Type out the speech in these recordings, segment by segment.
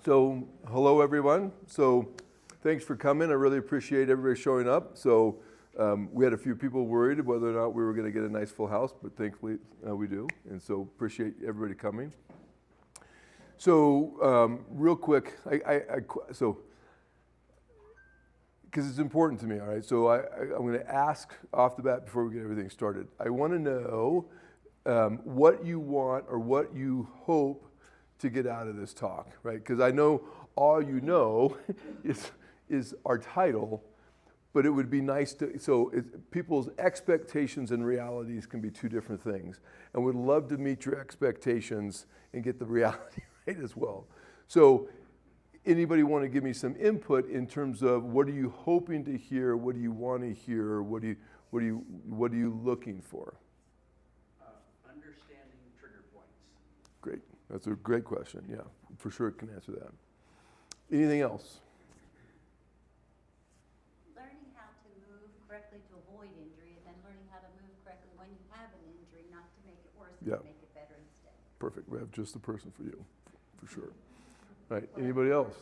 So, hello everyone. So, thanks for coming. I really appreciate everybody showing up. So, we had a few people worried whether or not we were going to get a nice full house, but thankfully we do. And so, appreciate everybody coming. So, real quick, because it's important to me, all right? So, I'm going to ask off the bat before we get everything started. I want to know what you want or what you hope to get out of this talk, right? Because I know all you know is our title, but it would be nice to, people's expectations and realities can be two different things. And would love to meet your expectations and get the reality right as well. So anybody want to give me some input in terms of what are you hoping to hear, what do you want to hear, what are you looking for? Understanding trigger points. Great. That's a great question. Yeah, for sure it can answer that. Anything else? Learning how to move correctly to avoid injury, and then learning how to move correctly when you have an injury, not to make it worse, Yeah. but make it better instead. Perfect. We have just the person for you, for sure. Right. Anybody else?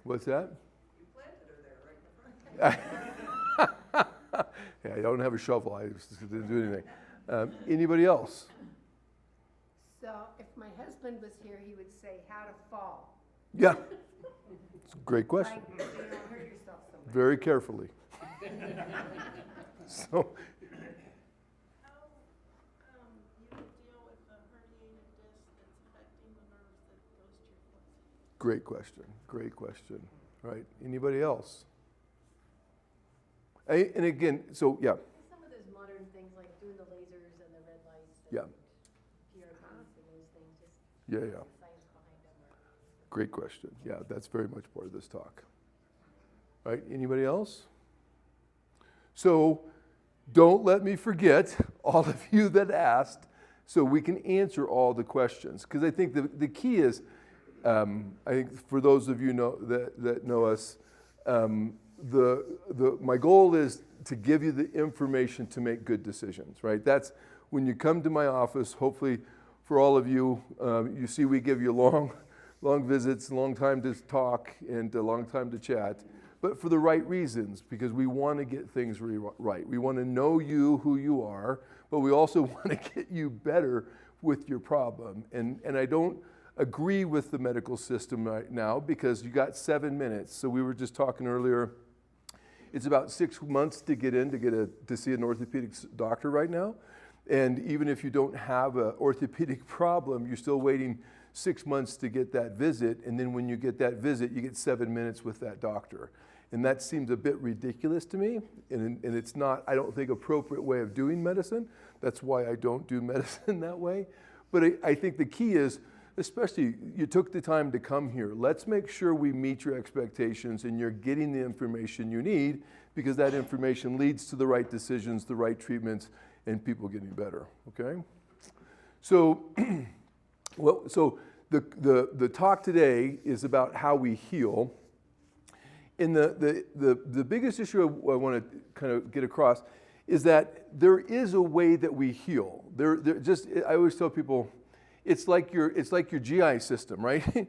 What's that? You planted her there right in front. Yeah, I don't have a shovel. I just didn't do anything. Anybody else? So if my husband was here, he would say how to fall. Yeah. It's a great question. Like, so you don't hurt yourself so much. Very carefully. So, How you deal with the herniated disc that's affecting the nerves that goes to your foot? great question. Great question. Right. Anybody else? And again, so yeah. Some of those modern things like doing the lasers and the red lights and Yeah. PRPs and those things, just Yeah, yeah. the science behind them. Great question. Yeah, that's very much part of this talk. Right? Anybody else? So don't let me forget all of you that asked so we can answer all the questions. Because I think the key is, I think for those of you that know us, my goal is to give you the information to make good decisions, right? That's when you come to my office, hopefully for all of you, you see we give you long visits, long time to talk, and a long time to chat, but for the right reasons, because we want to get things right. We want to know you, who you are, but we also want to get you better with your problem. And I don't agree with the medical system right now because you got 7 minutes. So we were just talking earlier, it's about 6 months to get to see an orthopedic doctor right now. And even if you don't have an orthopedic problem, you're still waiting 6 months to get that visit. And then when you get that visit, you get 7 minutes with that doctor. And that seems a bit ridiculous to me. And it's not, I don't think, appropriate way of doing medicine. That's why I don't do medicine that way. But I think the key is, especially you took the time to come here, let's make sure we meet your expectations and you're getting the information you need, because that information leads to the right decisions, the right treatments, and people getting better, okay? So, the talk today is about how we heal. And the biggest issue I want to kind of get across is that there is a way that we heal. I always tell people, it's like your GI system, right?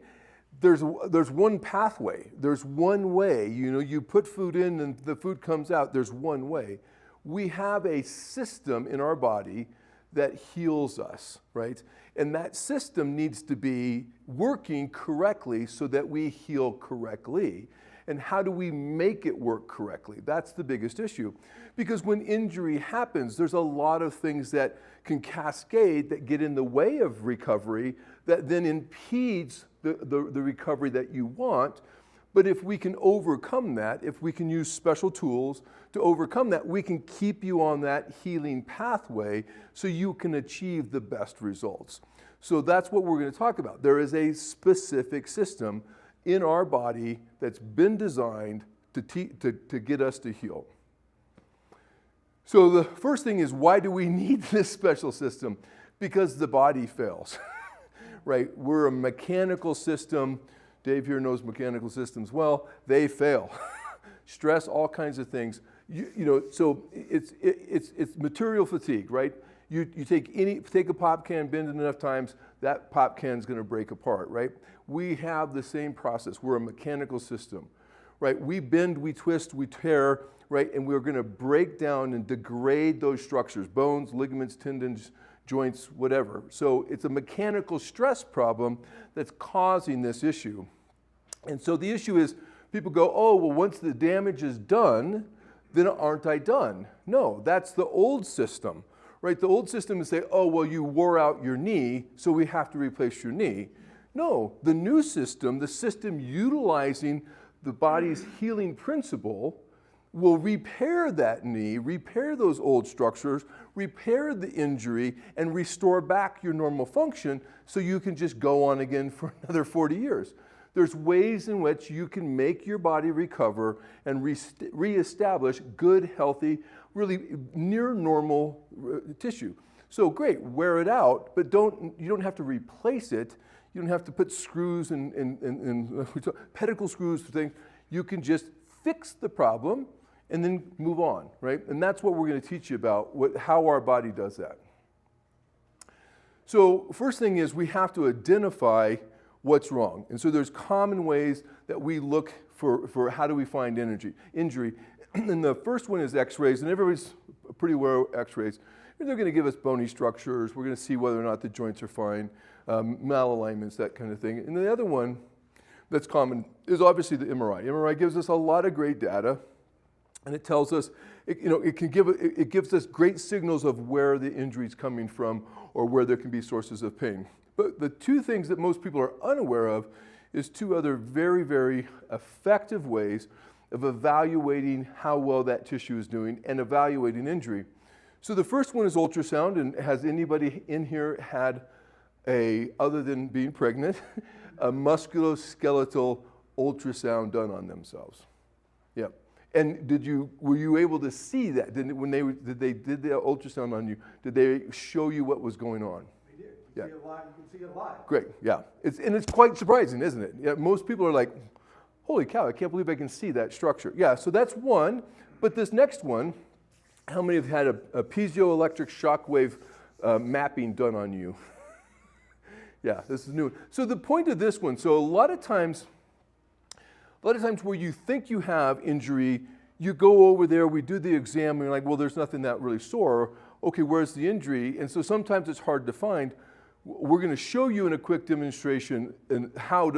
There's one pathway. There's one way. You put food in and the food comes out. There's one way. We have a system in our body that heals us, right? And that system needs to be working correctly so that we heal correctly. And how do we make it work correctly? That's the biggest issue. Because when injury happens, there's a lot of things that can cascade that get in the way of recovery that then impedes the recovery that you want. But if we can overcome that, if we can use special tools to overcome that, we can keep you on that healing pathway so you can achieve the best results. So that's what we're going to talk about. There is a specific system in our body that's been designed to get us to heal. So the first thing is, why do we need this special system? Because the body fails, right? We're a mechanical system. Dave here knows mechanical systems well. They fail. Stress, all kinds of things. So it's material fatigue, right? You take a pop can, bend it enough times, that pop can is going to break apart, right? We have the same process. We're a mechanical system, right? We bend, we twist, we tear, right? And we're going to break down and degrade those structures, bones, ligaments, tendons, joints, whatever. So it's a mechanical stress problem that's causing this issue. And so the issue is people go, oh, well, once the damage is done, then aren't I done? No, that's the old system, right? The old system is say, oh, well, you wore out your knee, so we have to replace your knee. No, the new system, the system utilizing the body's healing principle, will repair that knee, repair those old structures, repair the injury, and restore back your normal function so you can just go on again for another 40 years. There's ways in which you can make your body recover and reestablish good, healthy, really near normal tissue. So great, wear it out, but you don't have to replace it. You don't have to put screws and pedicle screws for things. You can just fix the problem and then move on, right? And that's what we're going to teach you about, how our body does that. So first thing is we have to identify what's wrong. And so there's common ways that we look for how do we find injury. And the first one is x-rays, and everybody's pretty aware of x-rays. They're going to give us bony structures. We're going to see whether or not the joints are fine, malalignments, that kind of thing. And the other one that's common is obviously the MRI. MRI gives us a lot of great data, and it tells us, it gives us great signals of where the injury is coming from or where there can be sources of pain. But the two things that most people are unaware of is two other very, very effective ways of evaluating how well that tissue is doing and evaluating injury. So the first one is ultrasound, and has anybody in here had other than being pregnant, a musculoskeletal ultrasound done on themselves? Yeah. And were you able to see that? When they did the ultrasound on you, did they show you what was going on? They did. Yeah. You can see it live. Great, yeah. It's quite surprising, isn't it? Yeah, most people are like, holy cow, I can't believe I can see that structure. Yeah, so that's one. But this next one, how many have had a piezoelectric shockwave mapping done on you? Yeah, this is new. So the point of this one, so a lot of times where you think you have injury, you go over there, we do the exam, and you're like, well, there's nothing that really sore. Okay, where's the injury? And so sometimes it's hard to find. We're going to show you in a quick demonstration how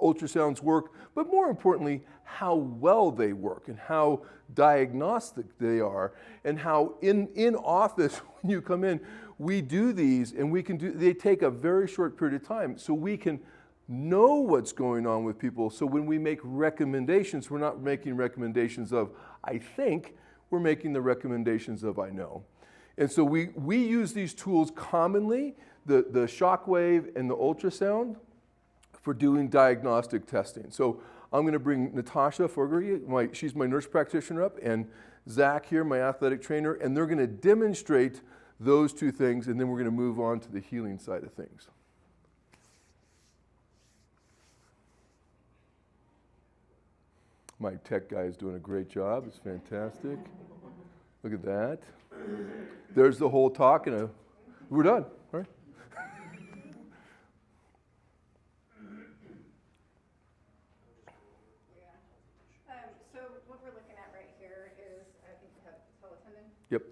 ultrasounds work, but more importantly, how well they work and how diagnostic they are, and how in office, when you come in, we do these, and they take a very short period of time, so we can know what's going on with people. So when we make recommendations, we're not making recommendations of, I think, we're making the recommendations of, I know. And so we use these tools commonly, the shock wave and the ultrasound, for doing diagnostic testing. So I'm going to bring Natasha Forgey, she's my nurse practitioner up, and Zach here, my athletic trainer, and they're going to demonstrate those two things, and then we're going to move on to the healing side of things. My tech guy is doing a great job. It's fantastic. Look at that. There's the whole talk, and we're done. All right. So what we're looking at right here is, I think you have teletendon. Yep.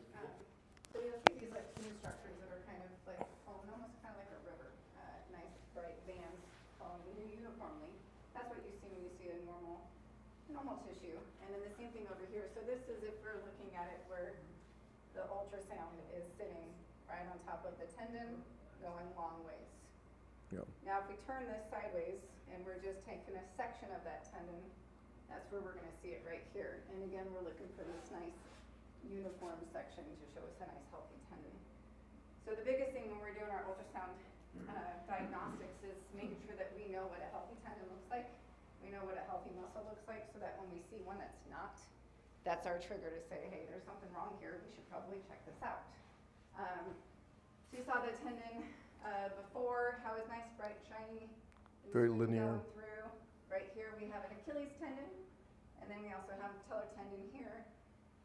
So you'll see these like smooth structures that are kind of like flowing, almost kind of like a river. Nice bright bands flowing uniformly. That's what you see when you see a normal tissue. And then the same thing over here. So this is if we're looking at it where the ultrasound is sitting right on top of the tendon, going long ways. Yep. Now if we turn this sideways and we're just taking a section of that tendon, that's where we're going to see it right here. And again, we're looking for this nice uniform section to show us a nice healthy tendon. So the biggest thing when we're doing our ultrasound diagnostics is making sure that we know what a healthy tendon looks like. We know what a healthy muscle looks like, so that when we see one that's not, that's our trigger to say, hey, there's something wrong here. We should probably check this out. So you saw the tendon before, how it's nice, bright, shiny. Very linear. Going through. Right here we have an Achilles tendon, and then we also have a patellar tendon here.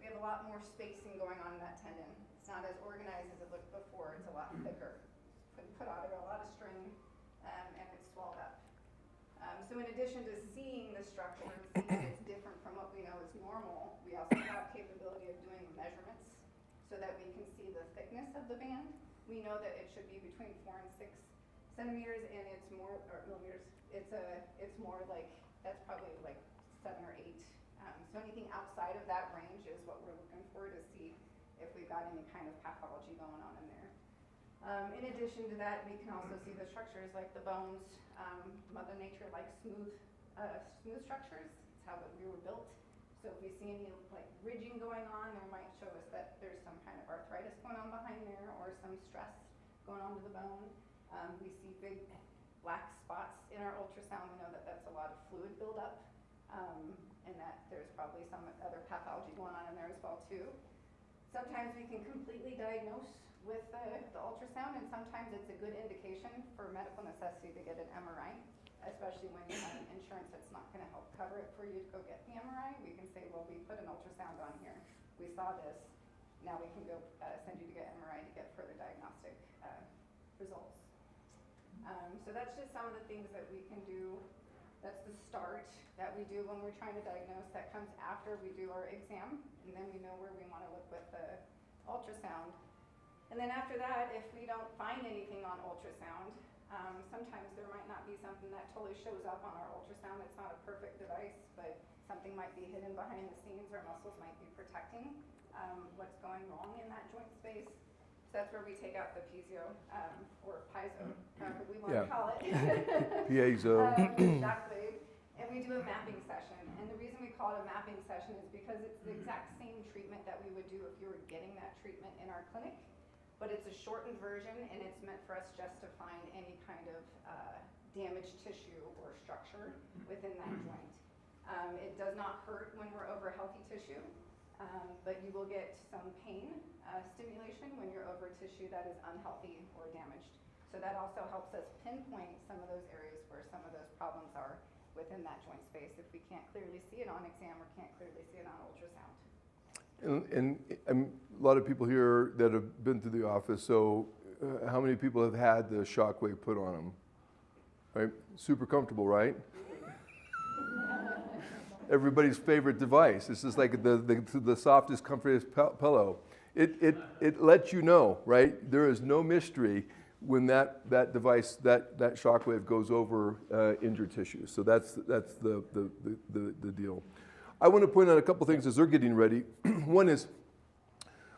We have a lot more spacing going on in that tendon. It's not as organized as it looked before. It's a lot thicker. Put out a lot of strain, and it's swelled up. So in addition to seeing the structure and seeing it's different from what we know is normal, we also have capability of doing measurements so that we can see the thickness of the band. We know that it should be between 4 and 6 centimeters, and it's more, or millimeters. It's more like, that's probably like 7 or 8. So anything outside of that range is what we're looking for to see if we've got any kind of pathology going on in there. In addition to that, we can also see the structures like the bones. Mother Nature likes smooth structures. It's how we were built. So if we see any like ridging going on, there might show us that there's some kind of arthritis going on behind there or some stress going on to the bone. We see big black spots in our ultrasound. We know that that's a lot of fluid buildup, and that there's probably some other pathology going on in there as well too. Sometimes we can completely diagnose with the ultrasound, and sometimes it's a good indication for medical necessity to get an MRI, especially when you have an insurance that's not going to help cover it for you to go get the MRI. We can say, well, we put an ultrasound on here. We saw this. Now we can go send you to get MRI to get further diagnostic results. So that's just some of the things that we can do. That's the start that we do when we're trying to diagnose. That comes after we do our exam, and then we know where we want to look with the ultrasound. And then after that, if we don't find anything on ultrasound, sometimes there might not be something that totally shows up on our ultrasound. It's not a perfect device, but something might be hidden behind the scenes. Our muscles might be protecting what's going wrong in that joint space. So that's where we take out the piezo, or piezo, however we want to call it. Piezo. Shockwave. And we do a mapping session. And the reason we call it a mapping session is because it's the exact same treatment that we would do if you were getting that treatment in our clinic. But it's a shortened version, and it's meant for us just to find any kind of damaged tissue or structure within that joint. It does not hurt when we're over healthy tissue, but you will get some pain stimulation when you're over tissue that is unhealthy or damaged. So that also helps us pinpoint some of those areas where some of those problems are within that joint space if we can't clearly see it on exam or can't clearly see it on ultrasound. And a lot of people here that have been to the office, so how many people have had the Shockwave put on them? Right? Super comfortable, right? Everybody's favorite device. This is like the softest, comfiest pillow. It lets you know, right? There is no mystery when that device, that Shockwave goes over injured tissue. So that's the deal. I want to point out a couple things as they're getting ready. One is,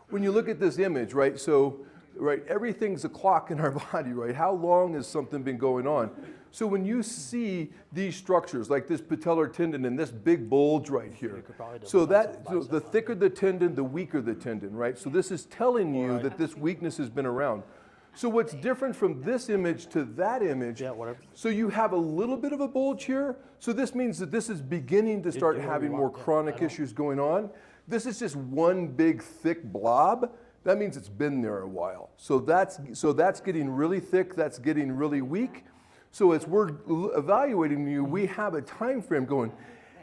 when you look at this image, right, so, right, everything's a clock in our body, right? How long has something been going on? So when you see these structures, like this patellar tendon and this big bulge right here, so the thicker the tendon, the weaker the tendon, right? So this is telling you that this weakness has been around. So what's different from this image to that image, so you have a little bit of a bulge here, so this means that this is beginning to start having more chronic issues going on. This is just one big thick blob. That means it's been there a while. So that's getting really thick, that's getting really weak. So as we're evaluating you, we have a time frame going,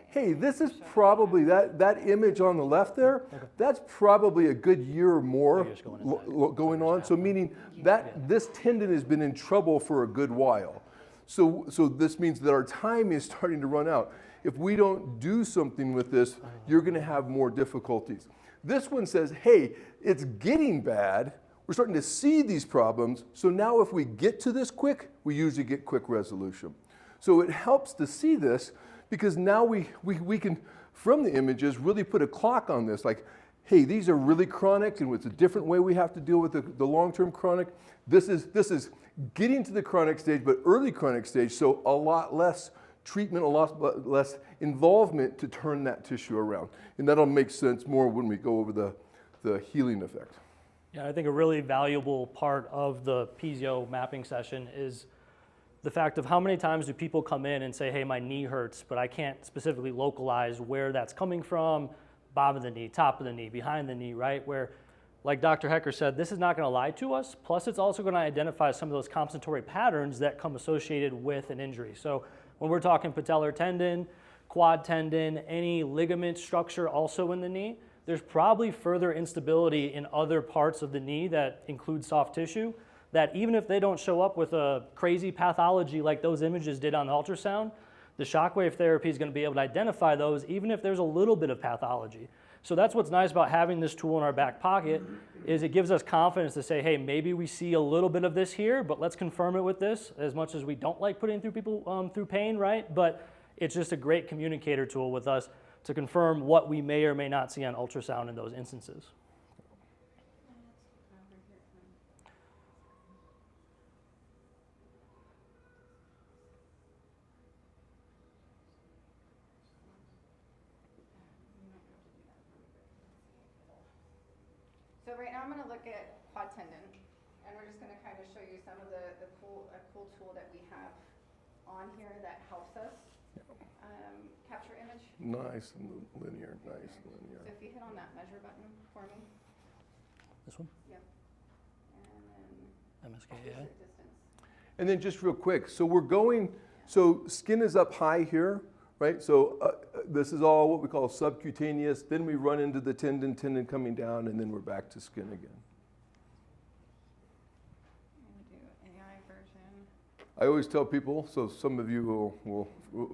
hey, this is probably, that image on the left there, that's probably a good year or more going on. So meaning that this tendon has been in trouble for a good while. So this means that our time is starting to run out. If we don't do something with this, you're going to have more difficulties. This one says, hey, it's getting bad. We're starting to see these problems. So now if we get to this quick, we usually get quick resolution. So it helps to see this, because now we can, from the images, really put a clock on this. Like, hey, these are really chronic, and it's a different way we have to deal with the long-term chronic. This is getting to the chronic stage, but early chronic stage, so a lot less treatment, a lot less involvement to turn that tissue around. And that'll make sense more when we go over the healing effect. Yeah, I think a really valuable part of the piezo mapping session is the fact of how many times do people come in and say, hey, my knee hurts, but I can't specifically localize where that's coming from, bottom of the knee, top of the knee, behind the knee, right? Where, like Dr. Hecker said, this is not going to lie to us, plus it's also going to identify some of those compensatory patterns that come associated with an injury. So when we're talking patellar tendon, quad tendon, any ligament structure also in the knee, there's probably further instability in other parts of the knee that include soft tissue, that even if they don't show up with a crazy pathology like those images did on the ultrasound, the shockwave therapy is going to be able to identify those even if there's a little bit of pathology. So that's what's nice about having this tool in our back pocket, is it gives us confidence to say, hey, maybe we see a little bit of this here, but let's confirm it with this, as much as we don't like putting through people through pain, right? But it's just a great communicator tool with us to confirm what we may or may not see on ultrasound in those instances. So right now I'm going to look at quad tendon, and we're just going to kind of show you some of a cool tool that we have on here that helps us capture image. Nice and linear, nice and So linear. if you hit on that measure button for me, This one? yep, and then MSK, measure yeah. distance. And then just real quick, so we're going, so skin is up high here, right? So this is all what we call subcutaneous. Then we run into the tendon coming down, and then we're back to skin again. And do AI version. I always tell people, so some of you will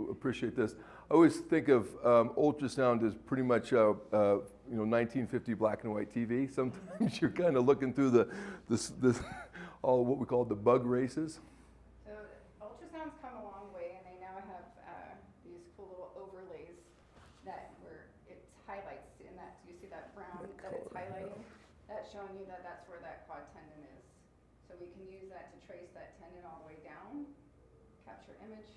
appreciate this. I always think of ultrasound as pretty much 1950 black and white TV. Sometimes you're kind of looking through this all what we call the bug races. So ultrasounds come a long way, and they now have these cool little overlays that where it highlights in that. You see that brown that it's color, highlighting? That's showing you that that's where that quad tendon is. So we can use that to trace that tendon all the way down, capture image.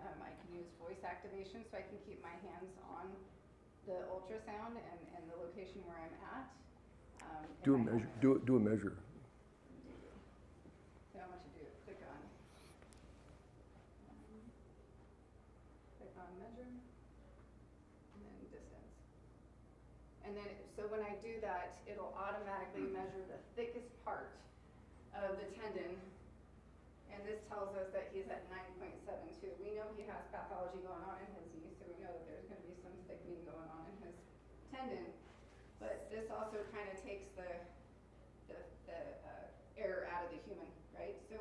I can use voice activation, so I can keep my hands on the ultrasound and the location where I'm at. Do a measure. Do a measure. So I want you to do click on measure, and then distance. And then, so when I do that, it'll automatically measure the thickest part of the tendon. And this tells us that he's at 9.72. We know he has pathology going on in his knee, so we know that there's going to be some thickening going on in his tendon. But this also kind of takes the error out of the human, right? So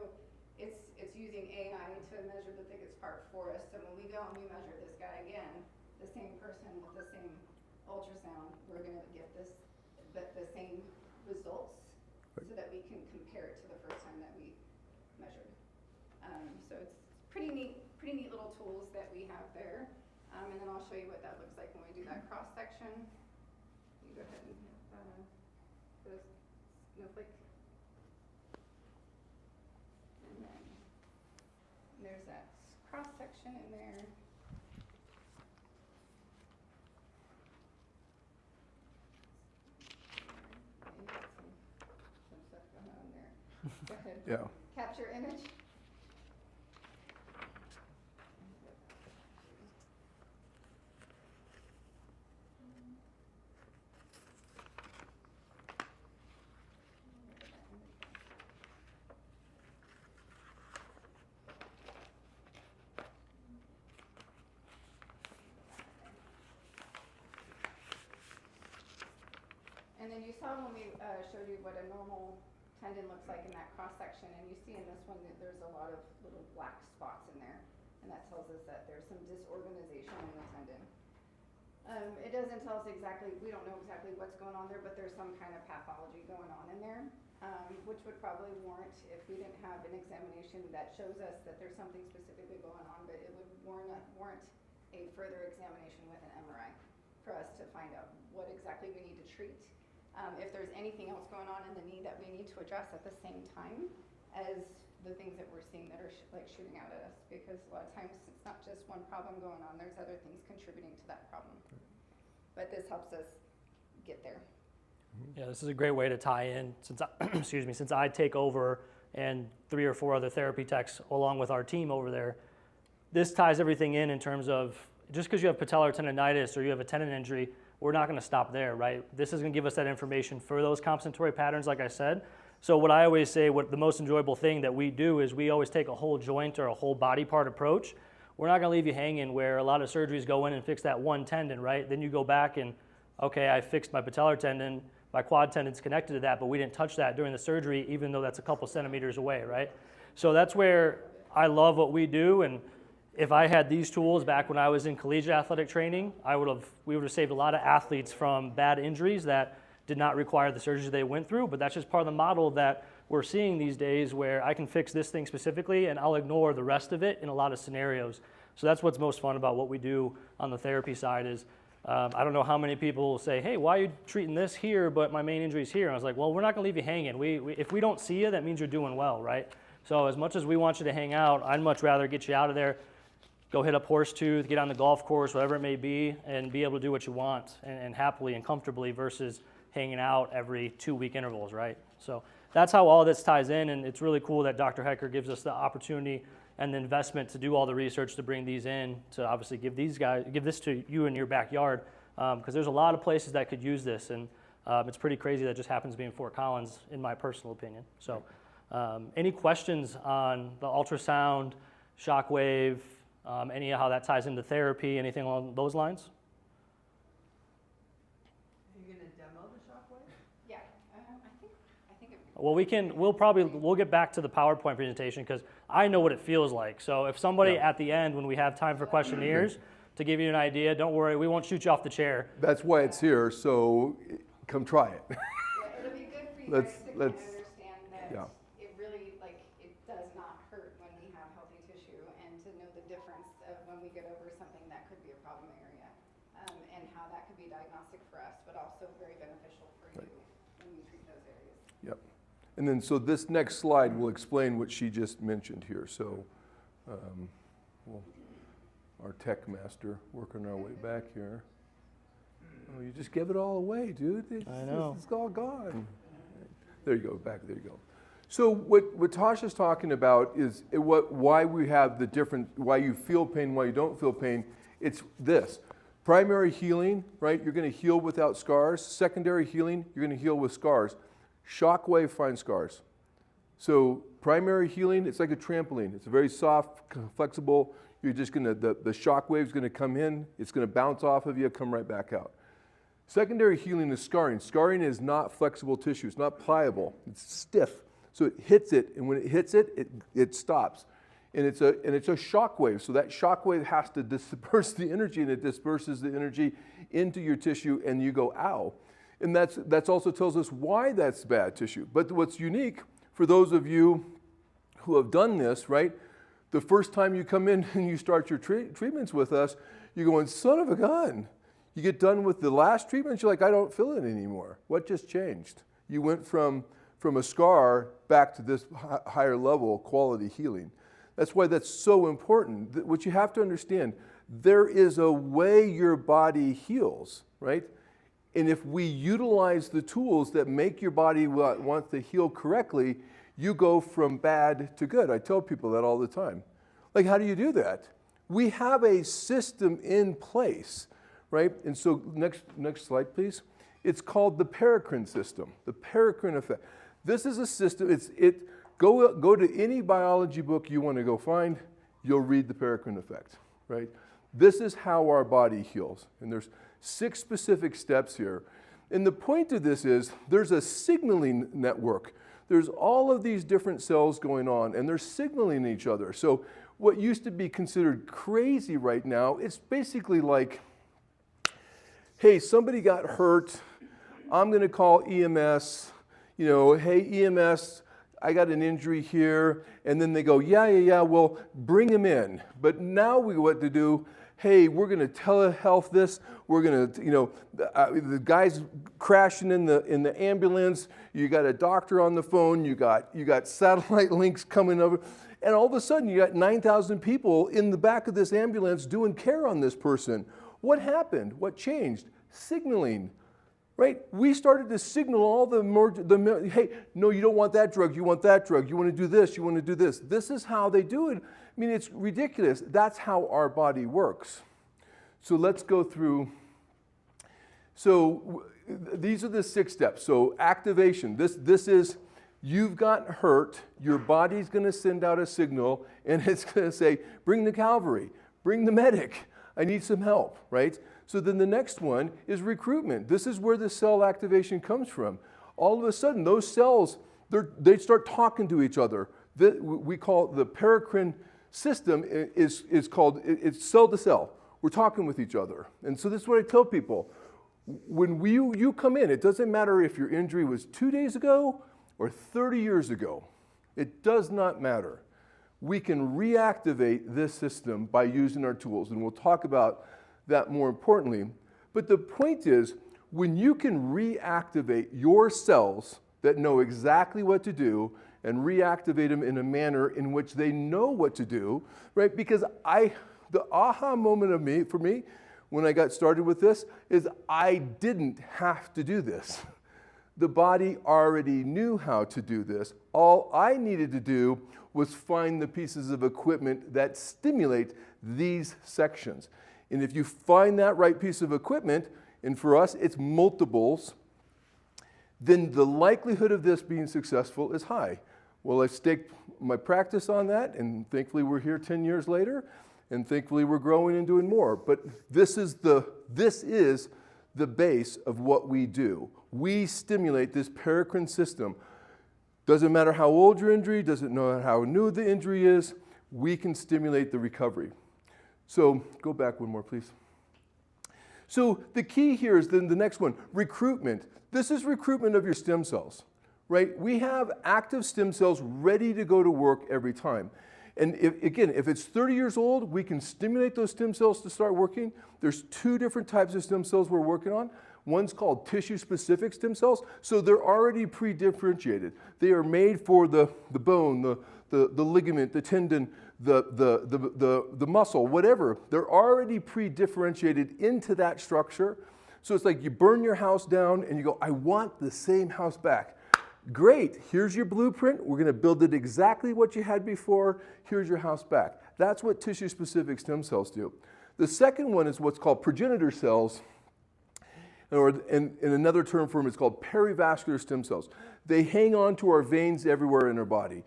it's using AI to measure the thickest part for us. So when we go and we measure this guy again, the same person with the same ultrasound, we're going to get the same results, so that we can compare it to the first time that we measured. So it's pretty neat little tools that we have there. And then I'll show you what that looks like when we do that cross section. You go ahead and hit the snowflake. And then there's that cross section in there. You got some stuff going on there. Go ahead. Yeah. Capture image. And then you saw when we showed you what a normal tendon looks like in that cross section, and you see in this one that there's a lot of little black spots in there, and that tells us that there's some disorganization in the tendon. It doesn't tell us exactly, we don't know exactly what's going on there, but there's some kind of pathology going on in there, which would probably warrant, if we didn't have an examination that shows us that there's something specifically going on, but it would warrant a further examination with an MRI for us to find out what exactly we need to treat. If there's anything else going on in the knee that we need to address at the same time as the things that we're seeing that are shooting out at us, because a lot of times it's not just one problem going on, there's other things contributing to that problem. But this helps us get there. Yeah, this is a great way to tie in, since since I take over and 3 or 4 other therapy techs along with our team over there. This ties everything in terms of, just because you have patellar tendonitis or you have a tendon injury, we're not going to stop there, right? This is going to give us that information for those compensatory patterns, like I said. So what I always say, what the most enjoyable thing that we do is we always take a whole joint or a whole body part approach. We're not going to leave you hanging where a lot of surgeries go in and fix that one tendon, right? Then you go back and Okay, I fixed my patellar tendon, my quad tendon's connected to that, but we didn't touch that during the surgery, even though that's a couple centimeters away, right? So that's where I love what we do, and if I had these tools back when I was in collegiate athletic training, we would have saved a lot of athletes from bad injuries that did not require the surgery they went through, but that's just part of the model that we're seeing these days, where I can fix this thing specifically and I'll ignore the rest of it in a lot of scenarios. So that's what's most fun about what we do on the therapy side is, I don't know how many people will say, hey, why are you treating this here, but my main injury is here? And I was like, well, we're not gonna leave you hanging. If we don't see you, that means you're doing well, right? So as much as we want you to hang out, I'd much rather get you out of there, go hit up Horsetooth, get on the golf course, whatever it may be, and be able to do what you want and happily and comfortably versus hanging out every 2-week intervals, right? So that's how all this ties in, and it's really cool that Dr. Hecker gives us the opportunity and the investment to do all the research to bring these in, to obviously give this to you in your backyard, because there's a lot of places that could use this, and it's pretty crazy that it just happens to be in Fort Collins, in my personal opinion. So any questions on the ultrasound, shockwave, any of how that ties into therapy, anything along those lines? Are you gonna demo the shockwave? Yeah, I think it. We'll get back to the PowerPoint presentation because I know what it feels like. So if somebody at the end, when we have time for questionnaires, to give you an idea, don't worry, we won't shoot you off the chair. That's why it's here, so come try it. Yeah, it'll be good for you Let's- guys to kind of let's- understand that yeah. it really, like, it does not hurt when we have healthy tissue, and to know the difference of when we get over something that could be a problem area, and how that could be diagnostic for us, but also very beneficial for you when you treat those areas. Yep. And then, so this next slide will explain what she just mentioned here. So, our tech master working our way back here. Oh, you just give it all away, dude. I know. It's all gone. There you go, back, there you go. So what Tasha's talking about is why we have the different, why you feel pain, why you don't feel pain. It's this. Primary healing, right? You're gonna heal without scars. Secondary healing, you're gonna heal with scars. Shockwave finds scars. So primary healing, it's like a trampoline. It's very soft, flexible. You're just gonna, the shock wave's gonna come in, it's gonna bounce off of you, come right back out. Secondary healing is scarring. Scarring is not flexible tissue, it's not pliable, it's stiff. So it hits it, and when it hits it, it stops. And it's a shock wave, so that shock wave has to disperse the energy, and it disperses the energy into your tissue, and you go, ow. And that's also tells us why that's bad tissue. But what's unique, for those of you who have done this, right, the first time you come in and you start your treatments with us, you're going, son of a gun. You get done with the last treatment, you're like, I don't feel it anymore. What just changed? You went from a scar back to this higher level quality healing. That's why that's so important. What you have to understand, there is a way your body heals, right? And if we utilize the tools that make your body want to heal correctly, you go from bad to good. I tell people that all the time. Like, how do you do that? We have a system in place, right? And so next slide, please. It's called the Paracrine system, the Paracrine effect. This is a system, go to any biology book you want to go find, you'll read the Paracrine effect, right? This is how our body heals. And there's 6 specific steps here. And the point of this is there's a signaling network. There's all of these different cells going on, and they're signaling each other. So what used to be considered crazy right now, it's basically like, hey, somebody got hurt. I'm going to call EMS. You know, hey, EMS, I got an injury here. And then they go, yeah, well, bring him in. But now what to do, hey, we're going to telehealth this. We're going to, the guy's crashing in the ambulance. You got a doctor on the phone. You got satellite links coming over. And all of a sudden, you got 9,000 people in the back of this ambulance doing care on this person. What happened? What changed? Signaling, right? We started to signal all hey, no, you don't want that drug. You want that drug. You want to do this. You want to do this. This is how they do it. I mean, it's ridiculous. That's how our body works. So let's go through. So these are the 6 steps. So activation. This is, you've got hurt. Your body's going to send out a signal, and it's going to say, bring the cavalry, bring the medic. I need some help, right? So then the next one is recruitment. This is where the cell activation comes from. All of a sudden, those cells, they start talking to each other. We call the paracrine system is called, it's cell to cell. We're talking with each other. And so this is what I tell people. When you come in, it doesn't matter if your injury was 2 days ago or 30 years ago. It does not matter. We can reactivate this system by using our tools, and we'll talk about that more importantly. But the point is, when you can reactivate your cells that know exactly what to do and reactivate them in a manner in which they know what to do, right? Because the aha moment for me, when I got started with this, is I didn't have to do this. The body already knew how to do this. All I needed to do was find the pieces of equipment that stimulate these sections. And if you find that right piece of equipment, and for us it's multiples, then the likelihood of this being successful is high. Well, I staked my practice on that, and thankfully we're here 10 years later, and thankfully we're growing and doing more. But this is the base of what we do. We stimulate this paracrine system. Doesn't matter how old your injury, doesn't matter how new the injury is, we can stimulate the recovery. So go back one more, please. So the key here is then the next one, recruitment. This is recruitment of your stem cells, right? We have active stem cells ready to go to work every time. And if it's 30 years old, we can stimulate those stem cells to start working. There's 2 different types of stem cells we're working on. One's called tissue-specific stem cells, so they're already pre-differentiated. They are made for the bone, the ligament, the tendon, the muscle, whatever. They're already pre-differentiated into that structure. So it's like you burn your house down and you go, I want the same house back. Great, here's your blueprint. We're going to build it exactly what you had before. Here's your house back. That's what tissue-specific stem cells do. The second one is what's called progenitor cells, or in another term for them, it's called perivascular stem cells. They hang on to our veins everywhere in our body.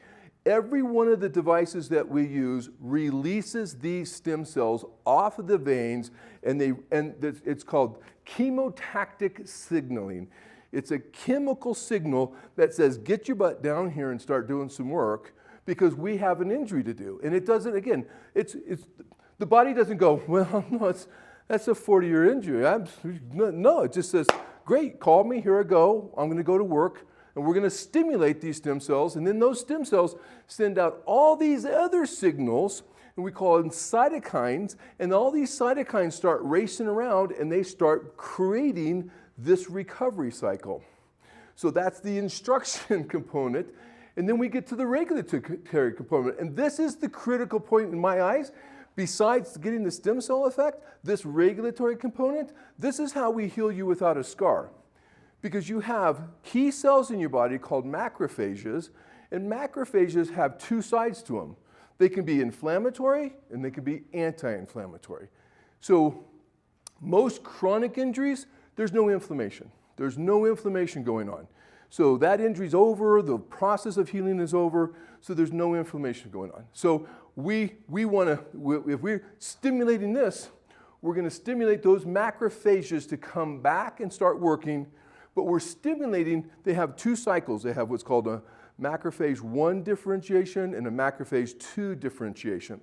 Every one of the devices that we use releases these stem cells off of the veins, and it's called chemotactic signaling. It's a chemical signal that says, get your butt down here and start doing some work because we have an injury to do. And it doesn't, again, the body doesn't go, well, no, that's a 40-year injury. No, it just says, great, call me, here I go. I'm going to go to work, and we're going to stimulate these stem cells, and then those stem cells send out all these other signals, and we call them cytokines, and all these cytokines start racing around, and they start creating this recovery cycle. So that's the instruction component. And then we get to the regulatory component. And this is the critical point in my eyes. Besides getting the stem cell effect, this regulatory component, this is how we heal you without a scar. Because you have key cells in your body called macrophages, and macrophages have 2 sides to them. They can be inflammatory and they can be anti-inflammatory. So most chronic injuries, there's no inflammation. There's no inflammation going on. So that injury's over, the process of healing is over, so there's no inflammation going on. So we want to, if we're stimulating this, we're going to stimulate those macrophages to come back and start working, but we're stimulating, they have 2 cycles. They have what's called a macrophage 1 differentiation and a macrophage 2 differentiation.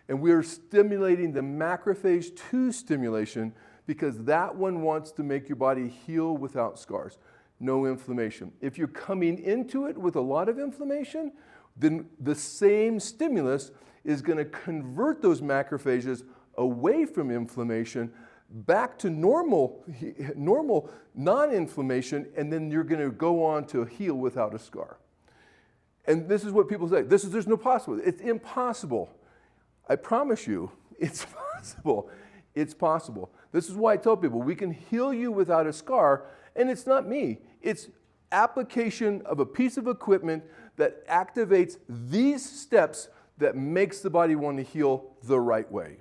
And we're stimulating the macrophage 2 stimulation because that one wants to make your body heal without scars, no inflammation. If you're coming into it with a lot of inflammation, then the same stimulus is going to convert those macrophages away from inflammation back to normal non-inflammation, and then you're going to go on to heal without a scar. And this is what people say, there's no possible. It's impossible. I promise you, it's possible. It's possible. This is why I tell people we can heal you without a scar, and it's not me. It's application of a piece of equipment that activates these steps that makes the body want to heal the right way.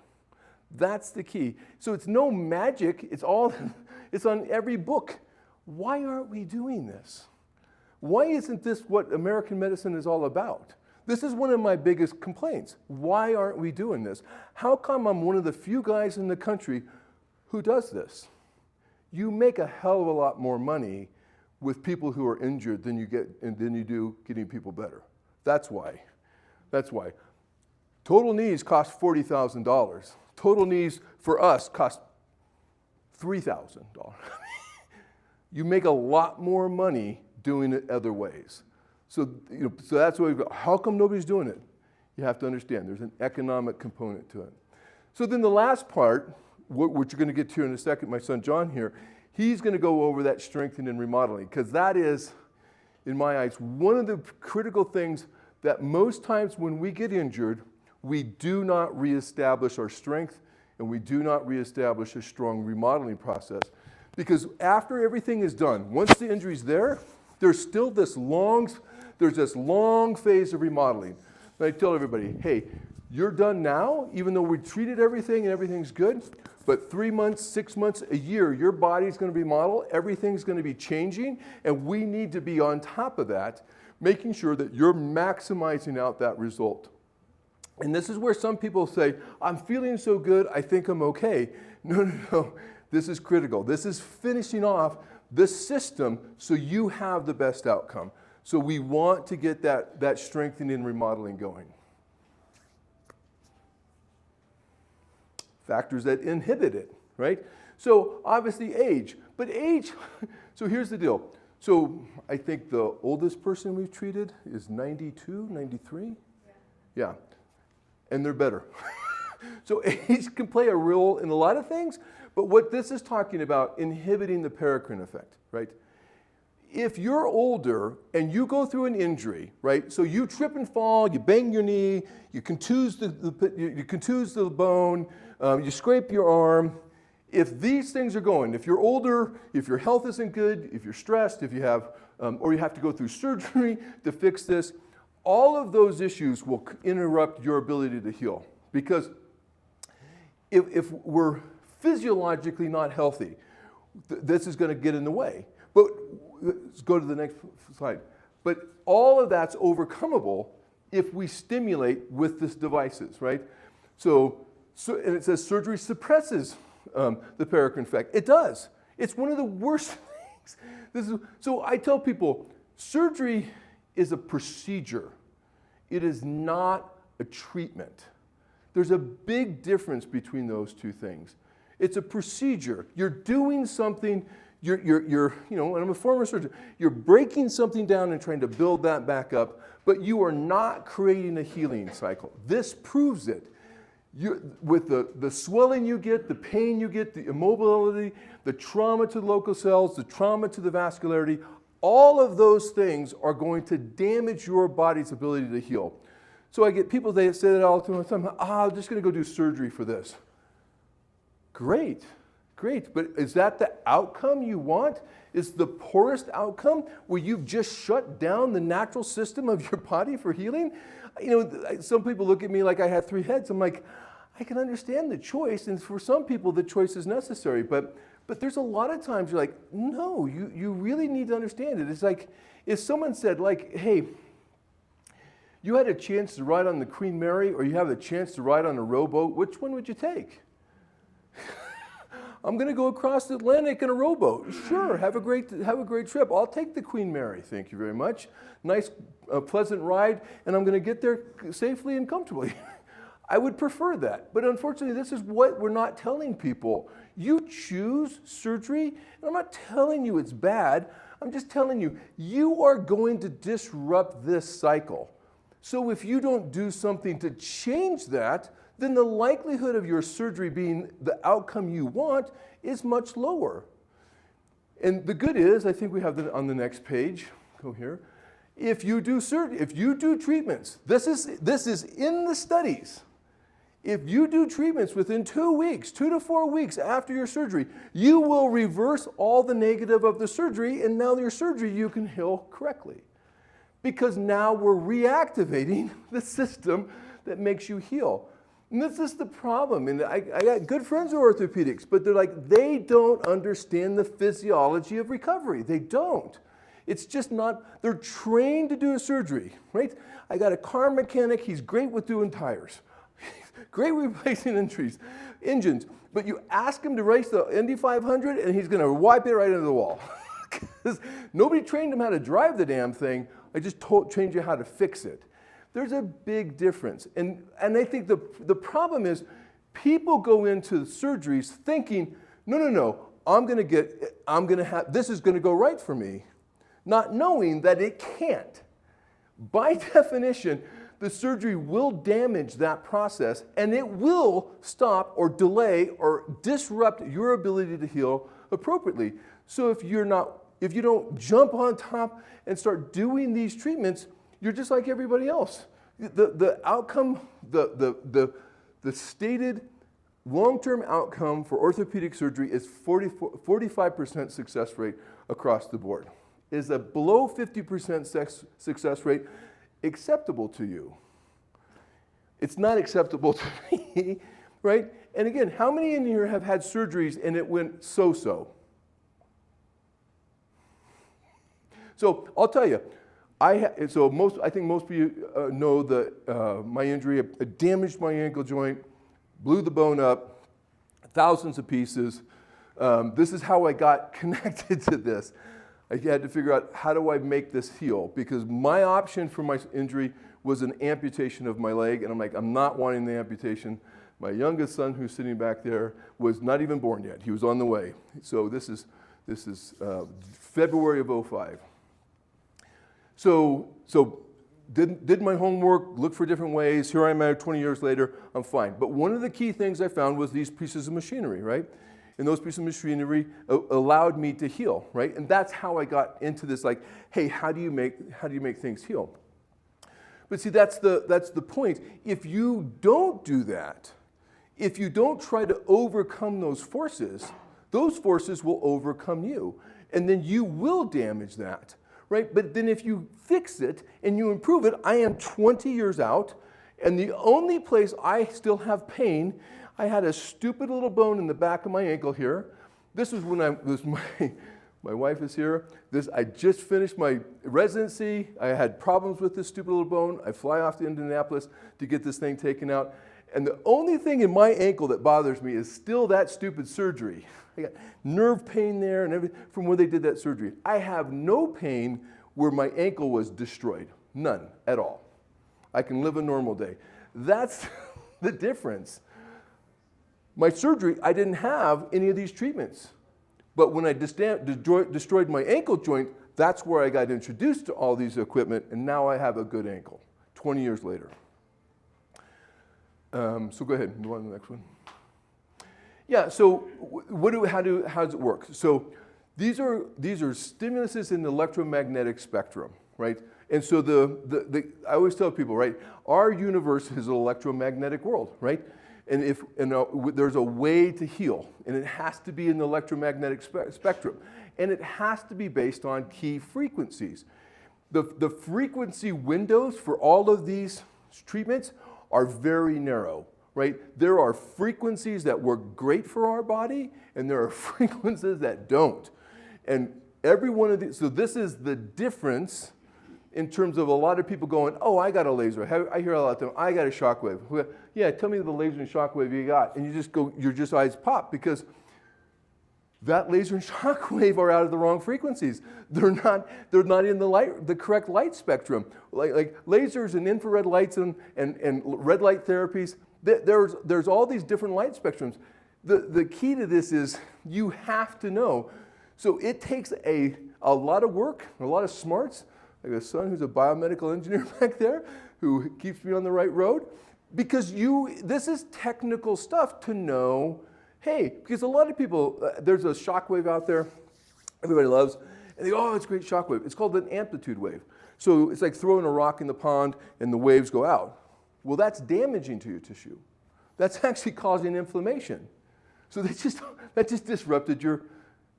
That's the key. So it's no magic. It's on every book. Why aren't we doing this? Why isn't this what American medicine is all about? This is one of my biggest complaints. Why aren't we doing this? How come I'm one of the few guys in the country who does this. You make a hell of a lot more money with people who are injured than you do getting people better. That's why. That's why. Total knees cost $40,000. Total knees for us cost $3,000. You make a lot more money doing it other ways. So that's why how come nobody's doing it? You have to understand there's an economic component to it. So then the last part, which you're going to get to in a second, my son John here, he's going to go over that strengthening and remodeling, because that is, in my eyes, one of the critical things that most times when we get injured, we do not reestablish our strength and we do not reestablish a strong remodeling process. Because after everything is done, once the injury's there, there's still this long phase of remodeling. And I tell everybody, hey, you're done now, even though we treated everything and everything's good, but 3 months, 6 months, a year, your body's going to be modeled, everything's going to be changing, and we need to be on top of that, making sure that you're maximizing out that result. And this is where some people say, I'm feeling so good, I think I'm okay. No. This is critical. This is finishing off the system so you have the best outcome. So we want to get that strengthening and remodeling going. Factors that inhibit it, right? So obviously age. But age, so here's the deal. So I think the oldest person we've treated is 92, 93? Yeah. And they're better. So age can play a role in a lot of things, but what this is talking about, inhibiting the paracrine effect, right? If you're older and you go through an injury, right? So you trip and fall, you bang your knee, you contuse the bone, you scrape your arm. If these things are going, if you're older, if your health isn't good, if you're stressed, if you have, or you have to go through surgery to fix this, all of those issues will interrupt your ability to heal. Because if we're physiologically not healthy, this is going to get in the way. But let's go to the next slide. But all of that's overcomable if we stimulate with these devices, right? So and it says surgery suppresses the paracrine effect. It does. It's one of the worst things. So I tell people, surgery is a procedure. It is not a treatment. There's a big difference between those two things. It's a procedure. You're doing something, and I'm a former surgeon, you're breaking something down and trying to build that back up, but you are not creating a healing cycle. This proves it. With the swelling you get, the pain you get, the immobility, the trauma to the local cells, the trauma to the vascularity, all of those things are going to damage your body's ability to heal. So I get people, they say that all the time, I'm just going to go do surgery for this. Great, but is that the outcome you want? Is the poorest outcome where you've just shut down the natural system of your body for healing? Some people look at me like I had 3 heads. I'm like, I can understand the choice, and for some people the choice is necessary, but there's a lot of times you're like, no, you really need to understand it. It's like if someone said, like, hey, you had a chance to ride on the Queen Mary or you have a chance to ride on a rowboat, which one would you take? I'm going to go across the Atlantic in a rowboat. Sure, have a great trip. I'll take the Queen Mary, thank you very much. Nice, pleasant ride, and I'm going to get there safely and comfortably. I would prefer that, but unfortunately, this is what we're not telling people. You choose surgery, and I'm not telling you it's bad. I'm just telling you, you are going to disrupt this cycle. So if you don't do something to change that, then the likelihood of your surgery being the outcome you want is much lower. And the good is, I think we have that on the next page. Go here. If you do treatments, this is in the studies. If you do treatments within 2 weeks, 2 to 4 weeks after your surgery, you will reverse all the negative of the surgery, and now your surgery you can heal correctly. Because now we're reactivating the system that makes you heal. And this is the problem. And I got good friends who are orthopedics, but they don't understand the physiology of recovery. They don't. It's just not, they're trained to do a surgery, right? I got a car mechanic, he's great with doing tires. great replacing engines, but you ask him to race the Indy 500 and he's going to wipe it right into the wall. Because nobody trained him how to drive the damn thing. I just trained you how to fix it. There's a big difference. And I think the problem is people go into surgeries thinking, no, this is going to go right for me, not knowing that it can't. By definition, the surgery will damage that process and it will stop or delay or disrupt your ability to heal appropriately. So if you don't jump on top and start doing these treatments, you're just like everybody else. The outcome, the stated long-term outcome for orthopedic surgery is 45% success rate across the board. Is a below 50% success rate acceptable to you? It's not acceptable to me, right? And again, how many in here have had surgeries and it went so-so? So I'll tell you, I think most of you know that my injury damaged my ankle joint, blew the bone up, thousands of pieces. This is how I got connected to this. I had to figure out, how do I make this heal? Because my option for my injury was an amputation of my leg, and I'm like, I'm not wanting the amputation. My youngest son, who's sitting back there, was not even born yet. He was on the way. So this is February of '05. So did my homework, looked for different ways. Here I am 20 years later, I'm fine. But one of the key things I found was these pieces of machinery, right? And those pieces of machinery allowed me to heal, right? And that's how I got into this, like, hey, how do you make things heal? But see, that's the point. If you don't do that, if you don't try to overcome those forces will overcome you. And then you will damage that, right? But then if you fix it and you improve it, I am 20 years out, and the only place I still have pain, I had a stupid little bone in the back of my ankle here. This was when my wife is here. I just finished my residency. I had problems with this stupid little bone. I fly off to Indianapolis to get this thing taken out. And the only thing in my ankle that bothers me is still that stupid surgery. I got nerve pain there and everything from where they did that surgery. I have no pain where my ankle was destroyed. None at all. I can live a normal day. That's the difference. My surgery, I didn't have any of these treatments. But when I destroyed my ankle joint, that's where I got introduced to all these equipment, and now I have a good ankle, 20 years later. So go ahead, move on to the next one. Yeah, so how does it work? So these are stimuluses in the electromagnetic spectrum, right? And so I always tell people, right, our universe is an electromagnetic world, right? And there's a way to heal, and it has to be in the electromagnetic spectrum, and it has to be based on key frequencies. The frequency windows for all of these treatments are very narrow, right? There are frequencies that work great for our body, and there are frequencies that don't. And every one of these, so this is the difference in terms of a lot of people going, oh, I got a laser. I hear a lot of them, I got a shockwave. Yeah, tell me the laser and shockwave you got. And your eyes pop, because that laser and shockwave are out of the wrong frequencies. They're not in the correct light spectrum. Like lasers and infrared lights and red light therapies, there's all these different light spectrums. The key to this is you have to know. So it takes a lot of work, a lot of smarts. I got a son who's a biomedical engineer back there who keeps me on the right road, because this is technical stuff to know, hey, because a lot of people, there's a shockwave out there everybody loves, and they go, oh, it's a great shockwave. It's called an amplitude wave. So it's like throwing a rock in the pond and the waves go out. Well, that's damaging to your tissue. That's actually causing inflammation. So that just disrupted your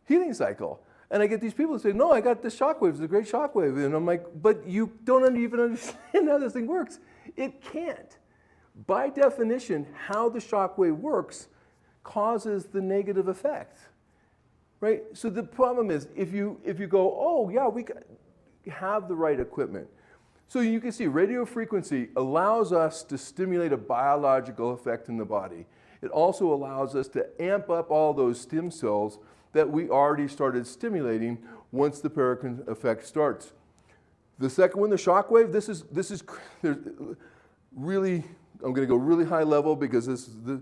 healing cycle. And I get these people who say, no, I got this shockwave, it's a great shockwave. And I'm like, but you don't even understand how this thing works. It can't. By definition, how the shockwave works causes the negative effect, right? So the problem is, if you go, oh yeah, we have the right equipment. So you can see radio frequency allows us to stimulate a biological effect in the body. It also allows us to amp up all those stem cells that we already started stimulating once the paracrine effect starts. The second one, the shock wave, this is really, I'm going to go really high level because this is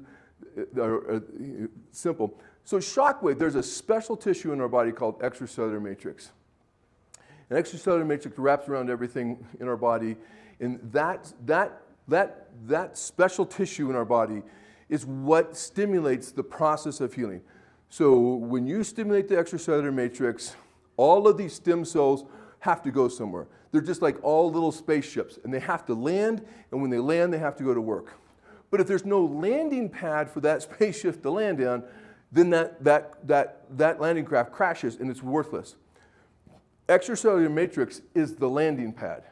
simple. So shock wave, there's a special tissue in our body called extracellular matrix. An extracellular matrix wraps around everything in our body, and that special tissue in our body is what stimulates the process of healing. So when you stimulate the extracellular matrix, all of these stem cells have to go somewhere. They're just like all little spaceships, and they have to land, and when they land, they have to go to work. But if there's no landing pad for that spaceship to land on, then that landing craft crashes, and it's worthless. Extracellular matrix is the landing pad,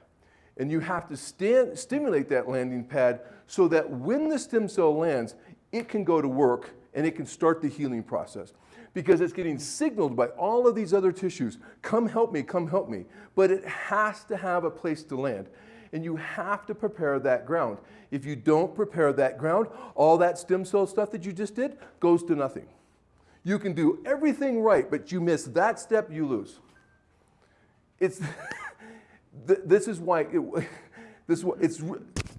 and you have to stimulate that landing pad so that when the stem cell lands, it can go to work and it can start the healing process. Because it's getting signaled by all of these other tissues, come help me, but it has to have a place to land. And you have to prepare that ground. If you don't prepare that ground, all that stem cell stuff that you just did goes to nothing. You can do everything right, but you miss that step, you lose. This is why